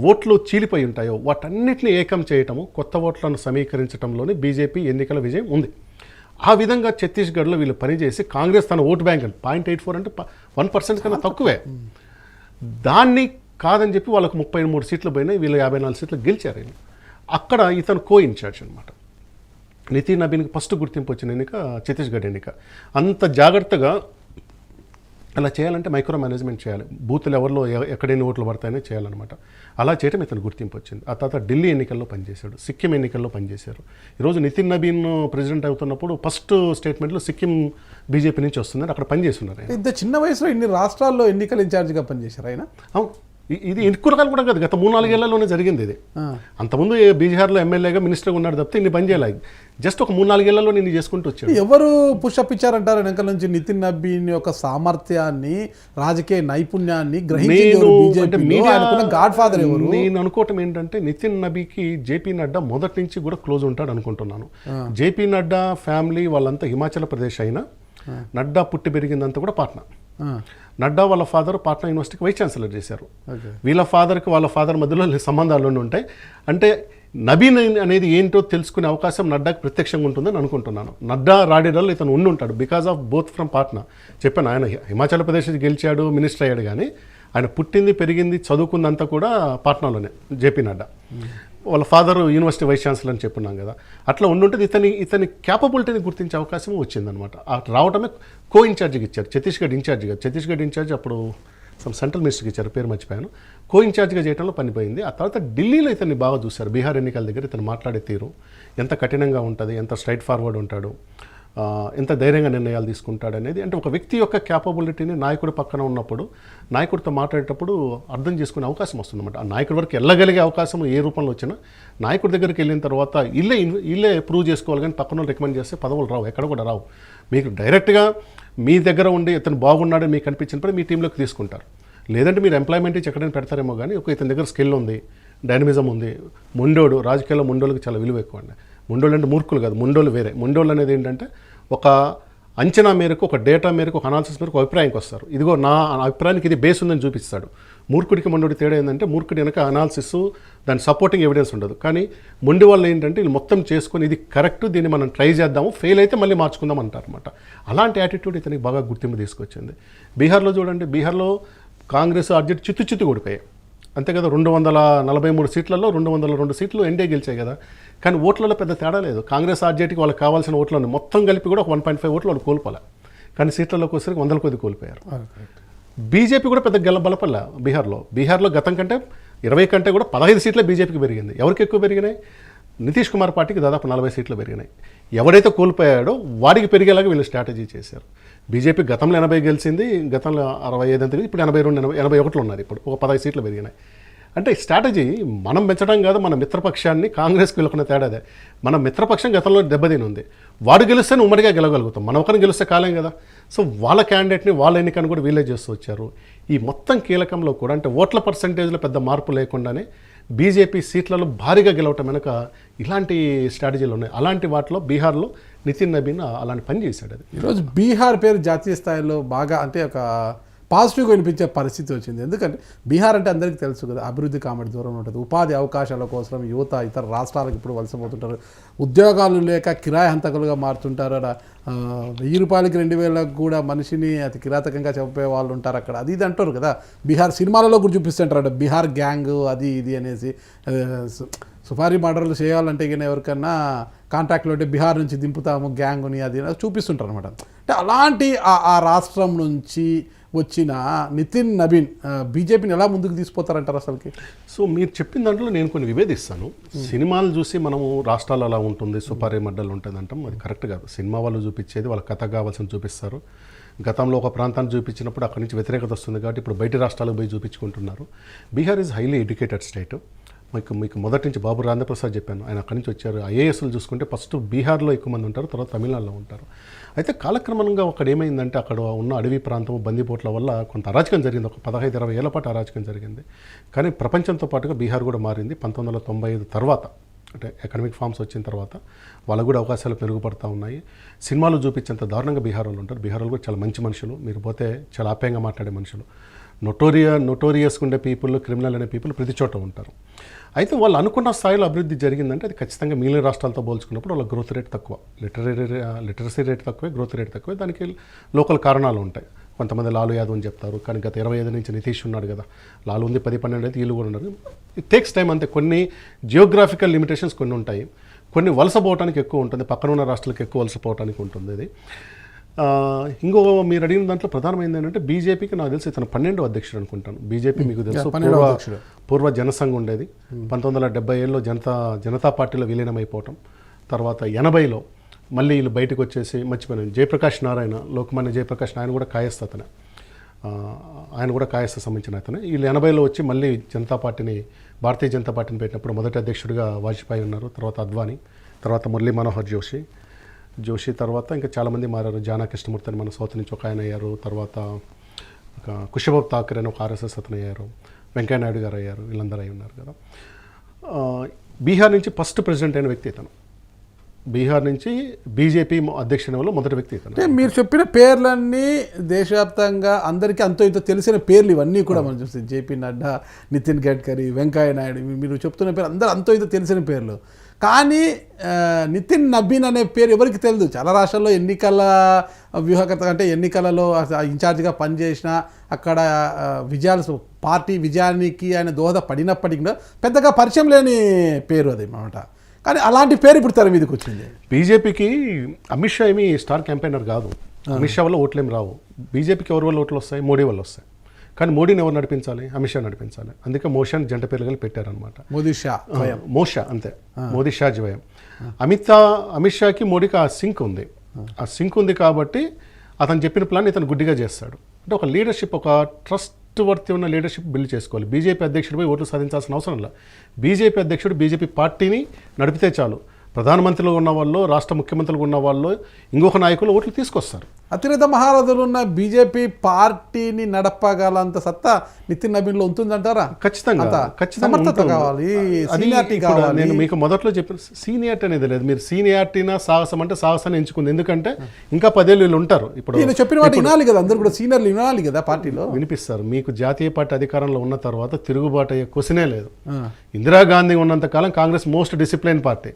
Speaker 2: ఓట్లు చీలిపోయి ఉంటాయో వాటన్నిటిని ఏకం చేయటము, కొత్త ఓట్లను సమీకరించడంలోనే బీజేపీ ఎన్నికల విజయం ఉంది. ఆ విధంగా ఛత్తీస్గఢ్లో వీళ్ళు పనిచేసి కాంగ్రెస్ తన ఓటు బ్యాంక్ 0.84 అంటే 1% కన్నా తక్కువే, దాన్ని కాదని చెప్పి వాళ్ళకు 33 సీట్లు పోయినాయి, వీళ్ళు 54 సీట్లు గెలిచారు. అక్కడ ఇతను కో ఇన్ఛార్జ్ అనమాట. నితిన్ నబీన్కి ఫస్ట్ గుర్తింపు వచ్చిన ఎన్నిక ఛత్తీస్గఢ్ ఎన్నిక. అంత జాగ్రత్తగా అలా చేయాలంటే మైక్రో మేనేజ్మెంట్ చేయాలి, బూతులు ఎవరిలో ఎక్కడైనా ఓట్లు పడతాయని చేయాలన్నమాట. అలా చేయడం ఇతను గుర్తింపు వచ్చింది. ఆ తర్వాత ఢిల్లీ ఎన్నికల్లో పనిచేశాడు, సిక్కిం ఎన్నికల్లో పనిచేశారు. ఈరోజు నితిన్ నబీన్ ప్రెసిడెంట్ అవుతున్నప్పుడు ఫస్ట్ స్టేట్మెంట్లో సిక్కిం బీజేపీ నుంచి వస్తుందని అక్కడ పనిచేస్తున్నారు.
Speaker 1: ఇంత చిన్న వయసులో ఇన్ని రాష్ట్రాల్లో ఎన్నికల ఇన్ఛార్జిగా పనిచేశారు ఆయన.
Speaker 2: ఇది ఎక్కువ రకాలు కూడా కాదు, గత 3-4 ఏళ్లలోనే జరిగింది ఇది. అంతకుముందు బీహార్లో ఎమ్మెల్యేగా మినిస్టర్గా ఉన్నాడు తప్పితే ఇన్ని పని చేయలేదు. జస్ట్ ఒక 3-4 ఏళ్లలో నేను చేసుకుంటూ వచ్చాడు.
Speaker 1: ఎవరు పుషప్ ఇచ్చారంటారు వెనక నుంచి నితిన్ నబీన్ యొక్క సామర్థ్యాన్ని, రాజకీయ నైపుణ్యాన్ని గాడ్ ఫాదర్ ఎవరు?
Speaker 2: నేను అనుకోవటం ఏంటంటే నితిన్ నబీకి జేపీ నడ్డా మొదటి నుంచి కూడా క్లోజ్ ఉంటాడు అనుకుంటున్నాను. జేపీ నడ్డా ఫ్యామిలీ వాళ్ళంతా హిమాచల్ ప్రదేశ్ అయినా నడ్డా పుట్టి పెరిగిందంతా కూడా పాట్నా. నడ్డా వాళ్ళ ఫాదర్ పాట్నా యూనివర్సిటీకి వైస్ ఛాన్సలర్ చేశారు. వీళ్ళ ఫాదర్కి వాళ్ళ ఫాదర్ మధ్యలో సంబంధాలు ఉంటాయి. అంటే నబీన్ అనేది ఏంటో తెలుసుకునే అవకాశం నడ్డాకి ప్రత్యక్షంగా ఉంటుందని అనుకుంటున్నాను. నడ్డా రాడేడల్లో ఇతను ఉంటాడు because of both from Patna. చెప్పాను, ఆయన హిమాచల్ ప్రదేశ్ గెలిచాడు, మినిస్టర్ అయ్యాడు, కానీ ఆయన పుట్టింది పెరిగింది చదువుకుందంతా కూడా పాట్నాలోనే. జేపీ నడ్డా వాళ్ళ ఫాదర్ యూనివర్సిటీ వైస్ ఛాన్సలర్ అని చెప్పున్నాం కదా. అట్లా ఉండుంటుంది. ఇతని క్యాపబిలిటీని గుర్తించే అవకాశం వచ్చిందనమాట. రావటమే కో ఇన్ఛార్జికి ఇచ్చారు, ఛత్తీస్గఢ్ ఇన్ఛార్జ్ అప్పుడు సెంట్రల్ మినిస్టర్కి ఇచ్చారు, పేరు మర్చిపోయాను. కో ఇన్ఛార్జిగా చేయడంలో పనిపోయింది. ఆ తర్వాత ఢిల్లీలో ఇతన్ని బాగా చూశారు. బీహార్ ఎన్నికల దగ్గర ఇతను మాట్లాడే తీరు ఎంత కఠినంగా ఉంటుంది, ఎంత స్ట్రైట్ ఫార్వర్డ్ ఉంటాడు, ఎంత ధైర్యంగా నిర్ణయాలు తీసుకుంటాడు అనేది. అంటే ఒక వ్యక్తి యొక్క క్యాపబిలిటీని నాయకుడు పక్కన ఉన్నప్పుడు, నాయకుడితో మాట్లాడేటప్పుడు అర్థం చేసుకునే అవకాశం వస్తుందన్నమాట. ఆ నాయకుడి వరకు వెళ్ళగలిగే అవకాశం ఏ రూపంలో వచ్చినా నాయకుడి దగ్గరికి వెళ్ళిన తర్వాత ఇల్లే ప్రూవ్ చేసుకోవాలి, కానీ పక్కన రికమెండ్ చేస్తే పదవులు రావు, ఎక్కడ కూడా రావు. మీకు డైరెక్ట్గా మీ దగ్గర ఉండి ఇతను బాగున్నాడని మీకు అనిపించినప్పుడు మీ టీంలోకి తీసుకుంటారు. లేదంటే మీరు ఎంప్లాయ్మెంట్ ఇచ్చి ఎక్కడైనా పెడతారేమో, కానీ ఇతని దగ్గర స్కిల్ ఉంది, డైనమిజం ఉంది. మొండోడు, రాజకీయాల్లో మొండోళ్ళకి చాలా విలువ ఎక్కువ అండి. మొండోళ్ళు అంటే మూర్ఖులు కాదు, మొండోళ్ళు వేరే. మొండోళ్ళు అనేది ఏంటంటే ఒక అంచనా మేరకు, ఒక డేటా మేరకు, ఒక అనాలిసిస్ మేరకు అభిప్రాయానికి వస్తారు. ఇదిగో నా అభిప్రాయానికి ఇది బేస్ ఉందని చూపిస్తాడు. మూర్ఖుడికి మొండోడి తేడా ఏంటంటే మూర్ఖుడి వెనక అనాలిసిస్, దాని సపోర్టింగ్ ఎవిడెన్స్ ఉండదు. కానీ మొండి వాళ్ళు ఏంటంటే వీళ్ళు మొత్తం చేసుకొని ఇది కరెక్ట్, దీన్ని మనం ట్రై చేద్దాము, ఫెయిల్ అయితే మళ్ళీ మార్చుకుందాం అంటారు అనమాట. అలాంటి యాటిట్యూడ్ ఇతనికి బాగా గుర్తింపు తీసుకొచ్చింది. బీహార్లో చూడండి, బీహార్లో కాంగ్రెస్ అర్జెంట్ చిత్తు ఓడిపోయాయి అంతే కదా. 243 సీట్లలో 202 సీట్లు ఎన్డీఏ గెలిచాయి కదా. కానీ ఓట్లలో పెద్ద తేడా లేదు. కాంగ్రెస్ ఆర్జేటీకి వాళ్ళకి కావాల్సిన ఓట్లను మొత్తం కలిపి కూడా ఒక 1.5 ఓట్లు వాళ్ళు కోల్పోలే. కానీ సీట్లలోకి వచ్చేసరికి 100 కొద్ది కోల్పోయారు. బీజేపీ కూడా పెద్ద బలపల్ల బీహార్లో గతం కంటే 20 కంటే కూడా 15 సీట్లే బీజేపీకి పెరిగింది. ఎవరికి ఎక్కువ పెరిగినాయి? నితీష్ కుమార్ పార్టీకి దాదాపు 40 సీట్లు పెరిగినాయి. ఎవరైతే కోల్పోయాడో వాడికి పెరిగేలాగా వీళ్ళు స్ట్రాటజీ చేశారు. బీజేపీ గతంలో 80 గెలిచింది, గతంలో 65 అంతే, ఇప్పుడు 81 ఉన్నారు. ఇప్పుడు ఒక 15 సీట్లు పెరిగినాయి. అంటే స్ట్రాటజీ మనం పెంచడం కాదు, మన మిత్రపక్షాన్ని కాంగ్రెస్కి వెళ్ళకున్న తేడాదే. మన మిత్రపక్షం గతంలో దెబ్బతిని ఉంది, వాడు గెలిస్తే ఉమ్మడిగా గెలవగలుగుతాం, మనం ఒకరిని గెలిస్తే కాలేం కదా. సో వాళ్ళ క్యాండిడేట్ని, వాళ్ళ ఎన్నికను కూడా వీళ్ళే చేస్తూ వచ్చారు. ఈ మొత్తం కీలకంలో కూడా అంటే ఓట్ల పర్సంటేజ్లో పెద్ద మార్పు లేకుండానే బీజేపీ సీట్లలో భారీగా గెలవటం వెనక ఇలాంటి స్ట్రాటజీలు ఉన్నాయి. అలాంటి వాటిలో బీహార్లో నితిన్ నబీన్ అలాంటి పని చేశాడు. అది
Speaker 1: ఈరోజు బీహార్ పేరు జాతీయ స్థాయిలో బాగా అంటే ఒక పాజిటివ్గా వినిపించే పరిస్థితి వచ్చింది. ఎందుకంటే బీహార్ అంటే అందరికీ తెలుసు కదా, అభివృద్ధి కామెడీ దూరం ఉంటుంది. ఉపాధి అవకాశాల కోసం యువత ఇతర రాష్ట్రాలకు ఇప్పుడు వలసపోతుంటారు. ఉద్యోగాలు లేక కిరాయి హంతకులుగా మారుతుంటారు. 1000 రూపాయలకి 2000 కూడా మనిషిని అతి కిరాతకంగా చెప్పే వాళ్ళు ఉంటారు అక్కడ. అది ఇది అంటారు కదా. బీహార్ సినిమాలలో కూడా చూపిస్తుంటారు బీహార్ గ్యాంగ్ అది ఇది అనేసి. సుపారీ మర్డర్లు చేయాలంటే ఇక ఎవరికన్నా కాంట్రాక్ట్లో ఉంటే బీహార్ నుంచి దింపుతాము గ్యాంగ్ని అది చూపిస్తుంటారు అనమాట. అంటే అలాంటి ఆ రాష్ట్రం నుంచి వచ్చిన నితిన్ నబీన్ బీజేపీని ఎలా ముందుకు తీసుకుపోతారంటారు అసలుకి?
Speaker 2: సో మీరు చెప్పిన దాంట్లో నేను కొన్ని విభేదిస్తాను. సినిమాలు చూసి మనము రాష్ట్రాలు అలా ఉంటుంది, సుపారీ మడ్డలు ఉంటుంది అంటాం, అది కరెక్ట్ కాదు. సినిమా వాళ్ళు చూపించేది వాళ్ళ కథ కావాల్సిన చూపిస్తారు. గతంలో ఒక ప్రాంతాన్ని చూపించినప్పుడు అక్కడి నుంచి వ్యతిరేకత వస్తుంది కాబట్టి ఇప్పుడు బయట రాష్ట్రాలకు పోయి చూపించుకుంటున్నారు. Bihar is highly educated state. మీకు మొదటి నుంచి బాబు రాజేంద్ర ప్రసాద్ చెప్పాను, ఆయన అక్కడి నుంచి వచ్చారు. ఐఏఎస్లు చూసుకుంటే ఫస్ట్ బీహార్లో ఎక్కువ మంది ఉంటారు, తర్వాత తమిళనాడులో ఉంటారు. అయితే కాలక్రమంగా అక్కడ ఏమైందంటే అక్కడ ఉన్న అడవి ప్రాంతం బందిపోట్ల వల్ల కొంత అరాచకం జరిగింది. ఒక 15-20 ఏళ్ల పాటు అరాచకం జరిగింది. కానీ ప్రపంచంతో పాటుగా బీహార్ కూడా మారింది 1995 తర్వాత. అంటే ఎకనామిక్ ఫార్మ్స్ వచ్చిన తర్వాత వాళ్ళకు కూడా అవకాశాలు మెరుగుపడతా ఉన్నాయి. సినిమాలు చూపించేంత దారుణంగా బీహార్ వాళ్ళు ఉంటారు. బీహార్ వాళ్ళు కూడా చాలా మంచి మనుషులు, మీరు పోతే చాలా ఆప్యాయంగా మాట్లాడే మనుషులు. నొటోరియస్గా ఉండే పీపుల్, క్రిమినల్ అనే పీపుల్ ప్రతి చోట ఉంటారు. అయితే వాళ్ళు అనుకున్న స్థాయిలో అభివృద్ధి జరిగిందంటే అది ఖచ్చితంగా మిగిలిన రాష్ట్రాలతో పోల్చుకున్నప్పుడు వాళ్ళ గ్రోత్ రేట్ తక్కువ, లిటరసీ రేట్ తక్కువే, గ్రోత్ రేట్ తక్కువే. దానికి లోకల్ కారణాలు ఉంటాయి. కొంతమంది లాలు యాదవ్ అని చెప్తారు, కానీ గత 25 నుంచి నితీష్ ఉన్నాడు కదా, లాలు ఉంది 10-12 అయితే వీళ్ళు కూడా ఉన్నారు. ఇట్ టేక్స్ టైం అంతే. కొన్ని జియోగ్రాఫికల్ లిమిటేషన్స్ కొన్ని ఉంటాయి, కొన్ని వలస పోవడానికి ఎక్కువ ఉంటుంది, పక్కన ఉన్న రాష్ట్రాలకు ఎక్కువ వలస పోవడానికి ఉంటుంది. అది ఇంకో మీరు అడిగిన దాంట్లో ప్రధానమైంది ఏంటంటే బీజేపీకి నాకు తెలిసి ఇతను 12వ అధ్యక్షుడు అనుకుంటాను. బీజేపీ మీకు తెలుసు పూర్వ జనసంఘ్ ఉండేది. 1977లో జనతా పార్టీలో విలీనమైపోవటం, తర్వాత 80లో మళ్ళీ వీళ్ళు బయటకు వచ్చేసి మర్చిపోయాను జయప్రకాష్ నారాయణ, లోకమాన్య జయప్రకాష్ నారాయణ కూడా కాయస్థ అతనే. ఆయన కూడా కాయస్థ సంబంధించిన అతనే. వీళ్ళు 80లో వచ్చి మళ్ళీ భారతీయ జనతా పార్టీని పెట్టినప్పుడు మొదటి అధ్యక్షుడిగా వాజ్పేయి ఉన్నారు, తర్వాత అద్వానీ, తర్వాత మురళీ మనోహర్ జోషి తర్వాత ఇంకా చాలామంది మారారు. జానా కృష్ణమూర్తి అని మన సౌత్ నుంచి ఒక ఆయన అయ్యారు, తర్వాత కుషబాబు ఠాకరే అని ఒక ఆర్ఎస్ఎస్ అతను అయ్యారు, వెంకయ్యనాయుడు గారు అయ్యారు, వీళ్ళందరూ అయి ఉన్నారు కదా. బీహార్ నుంచి ఫస్ట్ ప్రెసిడెంట్ అయిన వ్యక్తి ఇతను. బీహార్ నుంచి బీజేపీ అధ్యక్షునిలో మొదటి వ్యక్తి ఇతను.
Speaker 1: అంటే మీరు చెప్పిన పేర్లన్నీ దేశవ్యాప్తంగా అందరికీ అంతో ఇంత తెలిసిన పేర్లు ఇవన్నీ కూడా మనం చూస్తే జేపీ నడ్డా, నితిన్ గడ్కరీ, వెంకయ్య నాయుడు, మీరు చెప్తున్న పేరు అందరూ అంతో ఇంత తెలిసిన పేర్లు. కానీ నితిన్ నబీన్ అనే పేరు ఎవరికి తెలియదు. చాలా రాష్ట్రాల్లో ఎన్నికల వ్యూహకర్త అంటే ఎన్నికలలో ఇన్ఛార్జిగా పనిచేసిన అక్కడ పార్టీ విజయానికి ఆయన దోహదపడినప్పటికీ కూడా పెద్దగా పరిచయం లేని పేరు అది అన్నమాట. కానీ అలాంటి పేరు ఇప్పుడు తెర మీదకి వచ్చింది.
Speaker 2: బీజేపీకి అమిత్ షా ఏమి స్టార్ క్యాంపెయినర్ కాదు. అమిత్ షా వల్ల ఓట్లేం రావు. బీజేపీకి ఎవరి వల్ల ఓట్లు వస్తాయి? మోడీ వల్ల వస్తాయి. కానీ మోడీని ఎవరు నడిపించాలి? అమిత్ షా నడిపించాలి. అందుకే మోషా అని జంట పేర్లు కలిపి పెట్టారనమాట. మోషా అంతే, మోదీ షా ద్వయం. అమిత్ షాకి మోడీకి ఆ సింక్ ఉంది కాబట్టి అతను చెప్పిన ప్లాన్ ఇతను గుడ్డిగా చేస్తాడు. అంటే ఒక లీడర్షిప్, ఒక ట్రస్ట్ వర్తి ఉన్న లీడర్షిప్ బిల్డ్ చేసుకోవాలి. బీజేపీ అధ్యక్షుడిపై ఓట్లు సాధించాల్సిన అవసరం లేదు. బీజేపీ అధ్యక్షుడు బీజేపీ పార్టీని నడిపితే చాలు. ప్రధానమంత్రులు ఉన్న వాళ్ళు, రాష్ట్ర ముఖ్యమంత్రులు ఉన్న వాళ్ళు, ఇంకొక నాయకులు ఓట్లు తీసుకొస్తారు.
Speaker 1: అతిరథ మహారథులు ఉన్న బీజేపీ పార్టీని నడపగలంత సత్తా నితిన్ నబీన్లో ఉంటుందంటారా?
Speaker 2: ఖచ్చితంగా
Speaker 1: కావాలి, సీనియారిటీ కావాలి.
Speaker 2: నేను మీకు మొదట్లో చెప్పిన సీనియారిటీ అనేది లేదు. మీరు సీనియారిటీనా సాహసం అంటే సాహసాన్ని ఎంచుకుంది. ఎందుకంటే ఇంకా 10 ఏళ్ళు వీళ్ళు ఉంటారు. ఇప్పుడు
Speaker 1: నేను చెప్పిన వాటి వినాలి కదా, అందరూ కూడా సీనియర్లు వినాలి కదా పార్టీలో.
Speaker 2: వినిపిస్తారు. మీకు జాతీయ పార్టీ అధికారంలో ఉన్న తర్వాత తిరుగుబాటు అయ్యే క్వశ్చనే లేదు. ఇందిరాగాంధీ ఉన్నంత కాలం కాంగ్రెస్ మోస్ట్ డిసిప్లైన్ పార్టీ.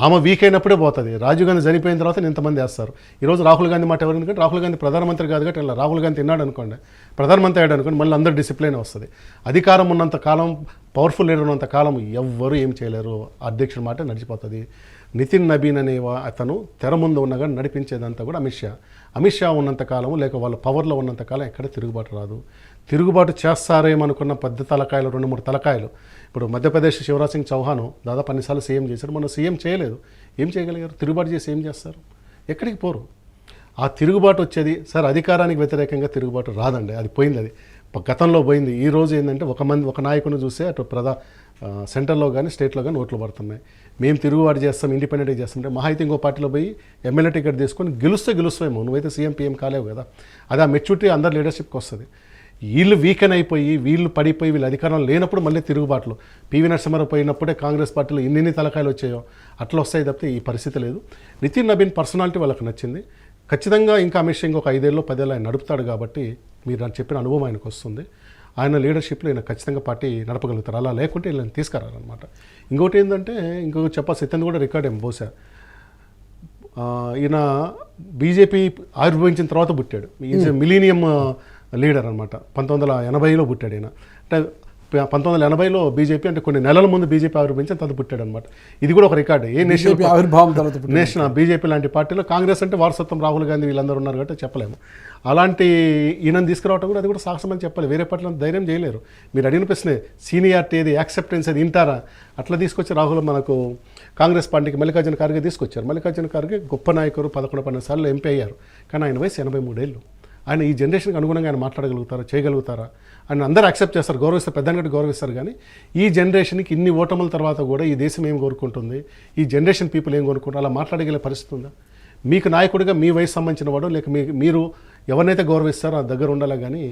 Speaker 2: ఆమె వీక్ అయినప్పుడే పోతుంది. రాజీవ్ గాంధీ చనిపోయిన తర్వాత ఇంతమంది వేస్తారు. ఈరోజు రాహుల్ గాంధీ మాట ఎవరు? ఎందుకంటే రాహుల్ గాంధీ ప్రధానమంత్రి కాదు కాబట్టి ఇలా రాహుల్ గాంధీ తిన్నాడు అనుకోండి, ప్రధానమంత్రి అయ్యాడు అనుకోండి, మళ్ళీ అందరూ డిసిప్లైన్ వస్తుంది. అధికారం ఉన్నంత కాలం, పవర్ఫుల్ లీడర్ ఉన్నంత కాలం ఎవ్వరూ ఏం చేయలేరు. అధ్యక్షుడి మాట నడిచిపోతుంది. నితిన్ నబీన్ అనే అతను తెర ముందు ఉన్నగా నడిపించేదంతా కూడా అమిత్ షా ఉన్నంత కాలం, లేక వాళ్ళ పవర్లో ఉన్నంత కాలం ఎక్కడ తిరుగుబాటు రాదు. తిరుగుబాటు చేస్తారేమనుకున్న 10 తలకాయలు, 2-3 తలకాయలు. ఇప్పుడు మధ్యప్రదేశ్ శివరాజ్ సింగ్ చౌహాన్ దాదాపు అన్నిసార్లు సీఎం చేశారు. మనం సీఎం చేయలేదు. ఏం చేయగలిగారు? తిరుగుబాటు చేసి ఏం చేస్తారు? ఎక్కడికి పోరు. ఆ తిరుగుబాటు వచ్చేది సార్, అధికారానికి వ్యతిరేకంగా తిరుగుబాటు రాదండి. అది పోయింది. అది గతంలో పోయింది. ఈ రోజు ఏంటంటే ఒక నాయకుని చూస్తే అటు సెంటర్లో కానీ స్టేట్లో కానీ ఓట్లు పడుతున్నాయి. మేము తిరుగుబాటు చేస్తాం, ఇండిపెండెంట్గా చేస్తామంటే మహా అయితే ఇంకో పార్టీలో పోయి ఎమ్మెల్యే టికెట్ తీసుకొని గెలుస్తామేమో. నువ్వైతే సీఎం పీఎం కాలేవు కదా. అది ఆ మెచ్యూరిటీ అందరు లీడర్షిప్కి వస్తుంది. వీళ్ళు వీకెన్ అయిపోయి, వీళ్ళు పడిపోయి, వీళ్ళు అధికారంలో లేనప్పుడు మళ్ళీ తిరుగుబాట్లు. పివి నరసింహారావు పోయినప్పుడే కాంగ్రెస్ పార్టీలో ఎన్ని తలకాయలు వచ్చాయో అట్లా వస్తాయి తప్పితే ఈ పరిస్థితి లేదు. నితిన్ నబీన్ పర్సనాలిటీ వాళ్ళకి నచ్చింది. ఖచ్చితంగా ఇంకా అమిత్ షా ఇంకొక 5 ఏళ్ళు 10 ఏళ్ళు ఆయన నడుపుతాడు కాబట్టి మీరు అని చెప్పిన అనుభవం ఆయనకు వస్తుంది. ఆయన లీడర్షిప్లో ఈయన ఖచ్చితంగా పార్టీ నడపగలుగుతారు. అలా లేకుంటే వీళ్ళని తీసుకురారనమాట. ఇంకోటి ఏంటంటే, ఇంకొక చెప్పాల్సి ఇతను కూడా రికార్డ్ ఏం బహుశా ఈయన బీజేపీ ఆవిర్భవించిన తర్వాత పుట్టాడు. ఈజ్ మిలీనియం లీడర్ అనమాట. 1980లో పుట్టాడు ఈయన. అంటే 1980లో బీజేపీ అంటే కొన్ని నెలల ముందు బీజేపీ ఆవిర్భవించి తను పుట్టాడు అనమాట. ఇది కూడా ఒక రికార్డు. ఏ నేషనల్
Speaker 1: ఆవిర్భావం తర్వాత
Speaker 2: నేషనల్ బీజేపీ లాంటి పార్టీలో, కాంగ్రెస్ అంటే వారసత్వం రాహుల్ గాంధీ వీళ్ళందరూ ఉన్నారు కాబట్టి చెప్పలేము. అలాంటి ఈయనను తీసుకురావటం కూడా అది కూడా సాహసం అని చెప్పాలి. వేరే పార్టీలో ధైర్యం చేయలేరు. మీరు అడిగిన ప్రశ్నే సీనియారిటీ ఏది, యాక్సెప్టెన్స్ అది వింటారా? అట్లా తీసుకొచ్చి రాహుల్ మనకు కాంగ్రెస్ పార్టీకి మల్లికార్జున ఖార్గే తీసుకొచ్చారు. మల్లికార్జున ఖార్గే గొప్ప నాయకుడు, 11-12 సార్లు ఎంపీ అయ్యారు. కానీ ఆయన వయసు 83 ఏళ్ళు. ఆయన ఈ జనరేషన్కి అనుగుణంగా ఆయన మాట్లాడగలుగుతారా, చేయగలుగుతారా? ఆయన అందరూ యాక్సెప్ట్ చేస్తారు, గౌరవిస్తారు, పెద్దనట్టు గౌరవిస్తారు. కానీ ఈ జనరేషన్కి ఇన్ని ఓటముల తర్వాత కూడా ఈ దేశం ఏం కోరుకుంటుంది, ఈ జనరేషన్ పీపుల్ ఏం కోరుకుంటారు, అలా మాట్లాడగలిగే పరిస్థితి ఉందా? మీకు నాయకుడిగా మీ వయసు సంబంధించిన వాడు, లేక మీరు ఎవరినైతే గౌరవిస్తారో ఆ దగ్గర ఉండాలి. కానీ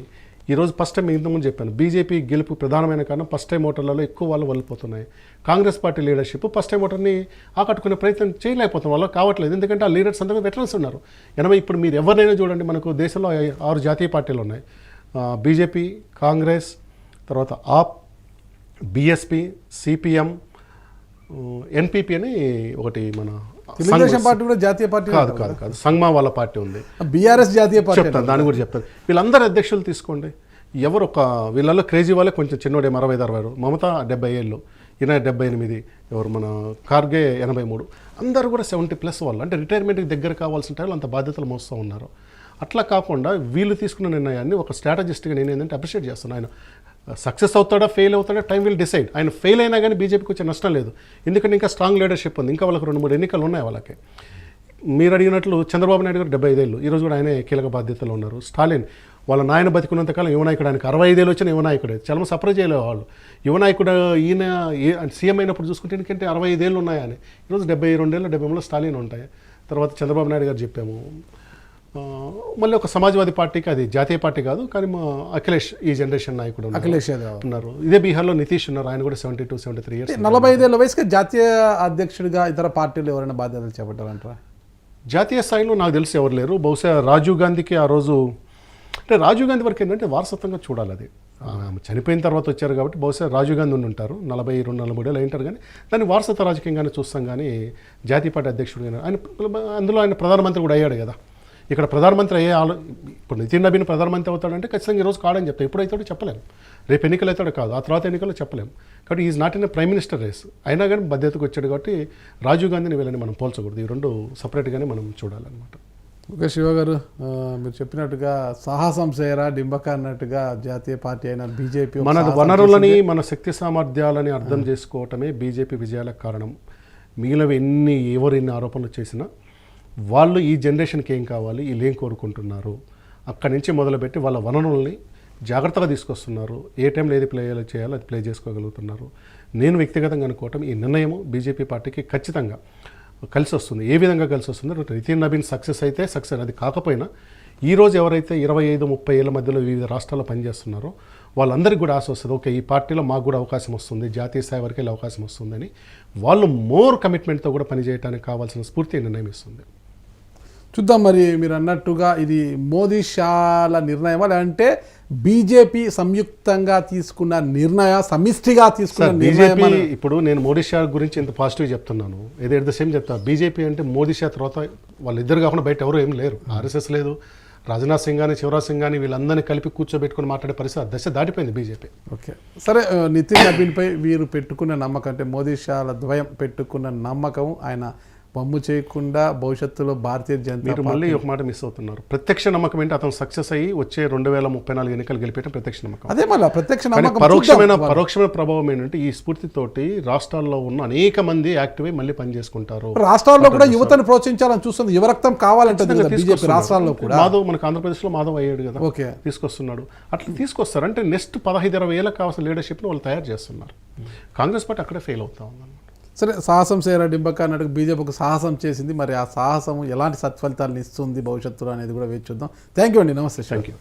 Speaker 2: ఈరోజు ఫస్ట్ టైం ఇంతకుముందు చెప్పాను, బీజేపీ గెలుపు ప్రధానమైన కారణం ఫస్ట్ టైం ఓటర్లలో ఎక్కువ వాళ్ళు వెళ్ళిపోతున్నాయి. Congress party leadership first time ఓటర్ని ఆకట్టుకునే ప్రయత్నం చేయలేకపోతున్నాం, వాళ్ళకి కావట్లేదు. ఎందుకంటే ఆ లీడర్స్ అందరూ వెటరన్స్ ఉన్నారు. ఇప్పుడు మీరు ఎవరినైనా చూడండి, మనకు దేశంలో 6 జాతీయ పార్టీలు ఉన్నాయి. బీజేపీ, కాంగ్రెస్, తర్వాత ఆప్, బీఎస్పీ, సిపిఎం, ఎన్పీపీ అని ఒకటి మన
Speaker 1: తెలుగుదేశం పార్టీ కూడా జాతీయ పార్టీ
Speaker 2: కాదు, సంగ్మా వాళ్ళ పార్టీ ఉంది.
Speaker 1: బీఆర్ఎస్ జాతీయ పార్టీ
Speaker 2: చెప్తాను, దాని కూడా చెప్తాను. వీళ్ళందరూ అధ్యక్షులు తీసుకోండి. ఎవరు వీళ్ళల్లో క్రేజీ వాళ్ళే కొంచెం చిన్నోడే 65-60. మమతా 70 ఏళ్ళు, ఈయన 78. ఎవరు మన ఖార్గే 83. అందరూ కూడా 70+ వాళ్ళు. అంటే రిటైర్మెంట్కి దగ్గర కావాల్సిన టైంలో అంత బాధ్యతలు మోస్తూ ఉన్నారు. అట్లా కాకుండా వీళ్ళు తీసుకున్న నిర్ణయాన్ని ఒక స్ట్రాటజిస్ట్గా నేను ఏంటంటే అప్రిషియేట్ చేస్తాను. ఆయన సక్సెస్ అవుతాడా, ఫెయిల్ అవుతాడా, టైం విల్ డిసైడ్. ఆయన ఫెయిల్ అయినా కానీ బీజేపీకి వచ్చే నష్టం లేదు. ఎందుకంటే ఇంకా స్ట్రాంగ్ లీడర్షిప్ ఉంది. ఇంకా వాళ్ళకి 2-3 ఎన్నికలు ఉన్నాయి వాళ్ళకి. మీరు అడిగినట్లు చంద్రబాబు నాయుడు గారు 75 ఏళ్ళు, ఈరోజు కూడా ఆయనే కీలక బాధ్యతలో ఉన్నారు. స్టాలిన్ వాళ్ళ నాయన బతికున్నంతకాలం యువ నాయకుడు, ఆయనకు 65 ఏళ్ళు వచ్చిన యువ నాయకుడే. చాలా మంది సర్ప్రైజ్ అయ్యే వాళ్ళు, యువ నాయకుడు ఈయన సీఎం అయినప్పుడు చూసుకుంటే ఎందుకంటే 65 ఏళ్ళు ఉన్నాయని. ఈరోజు 72 ఏళ్ళు 73 స్టాలిన్ ఉంటాయి. తర్వాత చంద్రబాబు నాయుడు గారు చెప్పాము. మళ్ళీ ఒక సమాజ్వాదీ పార్టీకి, అది జాతీయ పార్టీ కాదు కానీ మా అఖిలేష్ ఈ జనరేషన్ నాయకుడు
Speaker 1: అఖిలేష్ యాదవ్
Speaker 2: ఉన్నారు. ఇదే బీహార్లో నితీష్ ఉన్నారు, ఆయన కూడా 72-73 ఇయర్స్.
Speaker 1: 45 ఏళ్ళ వయసుకి జాతీయ అధ్యక్షుడిగా ఇతర పార్టీలు ఎవరైనా బాధ్యతలు చేపట్టారంటారా?
Speaker 2: జాతీయ స్థాయిలో నాకు తెలిసి ఎవరు లేరు. బహుశా రాజీవ్ గాంధీకి ఆ రోజు, అంటే రాజీవ్ గాంధీ వరకు ఏంటంటే వారసత్వంగా చూడాలి. అది ఆమె చనిపోయిన తర్వాత వచ్చారు కాబట్టి బహుశా రాజీవ్ గాంధీ ఉండి ఉంటారు. 42-43 ఏళ్ళు అయింటారు. కానీ దాన్ని వారసత్వ రాజకీయంగానే చూస్తాం. కానీ జాతీయ పార్టీ అధ్యక్షుడిగా ఆయన, అందులో ఆయన ప్రధానమంత్రి కూడా అయ్యాడు కదా. ఇక్కడ ప్రధానమంత్రి ఇప్పుడు నితిన్ నబీన్ ప్రధానమంత్రి అవుతాడంటే ఖచ్చితంగా ఈరోజు కాడని చెప్తాం. ఎప్పుడు అవుతాడో చెప్పలేము. రేపు ఎన్నికలు అవుతాడో కాదు, ఆ తర్వాత ఎన్నికల్లో చెప్పలేము. కాబట్టి is not in a prime minister race. అయినా కానీ బాధ్యతకు వచ్చాడు కాబట్టి రాజీవ్ గాంధీని వీళ్ళని మనం పోల్చకూడదు. ఈ రెండు సపరేట్గానే మనం చూడాలన్నమాట.
Speaker 1: ఓకే శివ గారు, మీరు చెప్పినట్టుగా సాహసం చేయరా డింబక అన్నట్టుగా జాతీయ పార్టీ అయిన బీజేపీ
Speaker 2: మన వనరులని, మన శక్తి సామర్థ్యాలని అర్థం చేసుకోవటమే బీజేపీ విజయాలకు కారణం. మిగిలినవి ఎవరు ఎన్ని ఆరోపణలు చేసినా వాళ్ళు ఈ జనరేషన్కి ఏం కావాలి, వీళ్ళు ఏం కోరుకుంటున్నారు, అక్కడి నుంచి మొదలుపెట్టి వాళ్ళ వనరుల్ని జాగ్రత్తగా తీసుకొస్తున్నారు. ఏ టైంలో ఏది ప్లే చేయాలో అది ప్లే చేసుకోగలుగుతున్నారు. నేను వ్యక్తిగతంగా అనుకోవటం ఈ నిర్ణయం బీజేపీ పార్టీకి ఖచ్చితంగా కలిసి వస్తుంది. ఏ విధంగా కలిసి వస్తుందో, నితిన్ నబీన్ సక్సెస్ అయితే సక్సెస్, అది కాకపోయినా ఈరోజు ఎవరైతే 25-30 ఏళ్ళ మధ్యలో వివిధ రాష్ట్రాల్లో పనిచేస్తున్నారో వాళ్ళందరికీ కూడా ఆశ వస్తుంది. ఓకే, ఈ పార్టీలో మాకు కూడా అవకాశం వస్తుంది, జాతీయ స్థాయి వరకు వెళ్ళే అవకాశం వస్తుందని వాళ్ళు మోర్ కమిట్మెంట్తో కూడా పనిచేయడానికి కావాల్సిన స్ఫూర్తి నిర్ణయం ఇస్తుంది.
Speaker 1: చూద్దాం. మరి మీరు అన్నట్టుగా ఇది మోదీ షాల నిర్ణయమా, లేదంటే బీజేపీ సంయుక్తంగా తీసుకున్న సమిష్టిగా తీసుకున్న
Speaker 2: బీజేపీ? ఇప్పుడు నేను మోదీ షా గురించి ఇంత పాజిటివ్ చెప్తున్నాను, ఎట్ ద సేమ్ చెప్తా. బీజేపీ అంటే మోదీ షా తర్వాత వాళ్ళిద్దరు కాకుండా బయట ఎవరు ఏం లేరు. ఆర్ఎస్ఎస్ లేదు, రాజ్నాథ్ సింగ్ కానీ శివరాజ్ సింగ్ కానీ వీళ్ళందరినీ కలిపి కూర్చోబెట్టుకుని మాట్లాడే పరిస్థితి దశ దాటిపోయింది బీజేపీ.
Speaker 1: ఓకే, సరే. నితిన్ నబీన్పై వీరు పెట్టుకున్న నమ్మకం, అంటే మోదీ షాల ద్వయం పెట్టుకున్న నమ్మకం ఆయన పమ్ము చేయకుండా భవిష్యత్తులో భారతీయ జనతా
Speaker 2: మీరు మళ్ళీ ఒక మాట మిస్ అవుతున్నారు. ప్రత్యక్ష నమ్మకం ఏంటి? అతను సక్సెస్ అయ్యి వచ్చే 2034 ఎన్నికలు గెలిపేయడం ప్రత్యక్ష నమ్మకం.
Speaker 1: అదే మళ్ళీ ప్రత్యక్ష నమ్మకం.
Speaker 2: పరోక్షమైన ప్రభావం ఏంటంటే ఈ స్ఫూర్తితోటి రాష్ట్రాల్లో ఉన్న అనేక మంది యాక్టివ్ అయి మళ్ళీ పని చేసుకుంటారు.
Speaker 1: రాష్ట్రాల్లో కూడా యువతను ప్రోత్సహించాలని చూస్తుంది. యువరక్తం కావాలంటే బీజేపీ రాష్ట్రాల్లో కూడా.
Speaker 2: మాధవ్ మనకు ఆంధ్రప్రదేశ్లో మాధవ్ అయ్యాడు కదా,
Speaker 1: ఓకే,
Speaker 2: తీసుకొస్తున్నాడు. అట్లా తీసుకొస్తారు అంటే నెక్స్ట్ 15-20 ఏళ్ళకి కావాల్సిన లీడర్షిప్ని వాళ్ళు తయారు చేస్తున్నారు. కాంగ్రెస్ పార్టీ అక్కడే ఫెయిల్ అవుతా ఉంది.
Speaker 1: సరే, సాహసం చేయరా డింబక అన్నట్టు బీజేపీ ఒక సాహసం చేసింది. మరి ఆ సాహసం ఎలాంటి సత్ఫలితాలను ఇస్తుంది భవిష్యత్తులో అనేది కూడా వేచి చూద్దాం. థ్యాంక్ యూ అండి, నమస్తే.
Speaker 2: Thank you.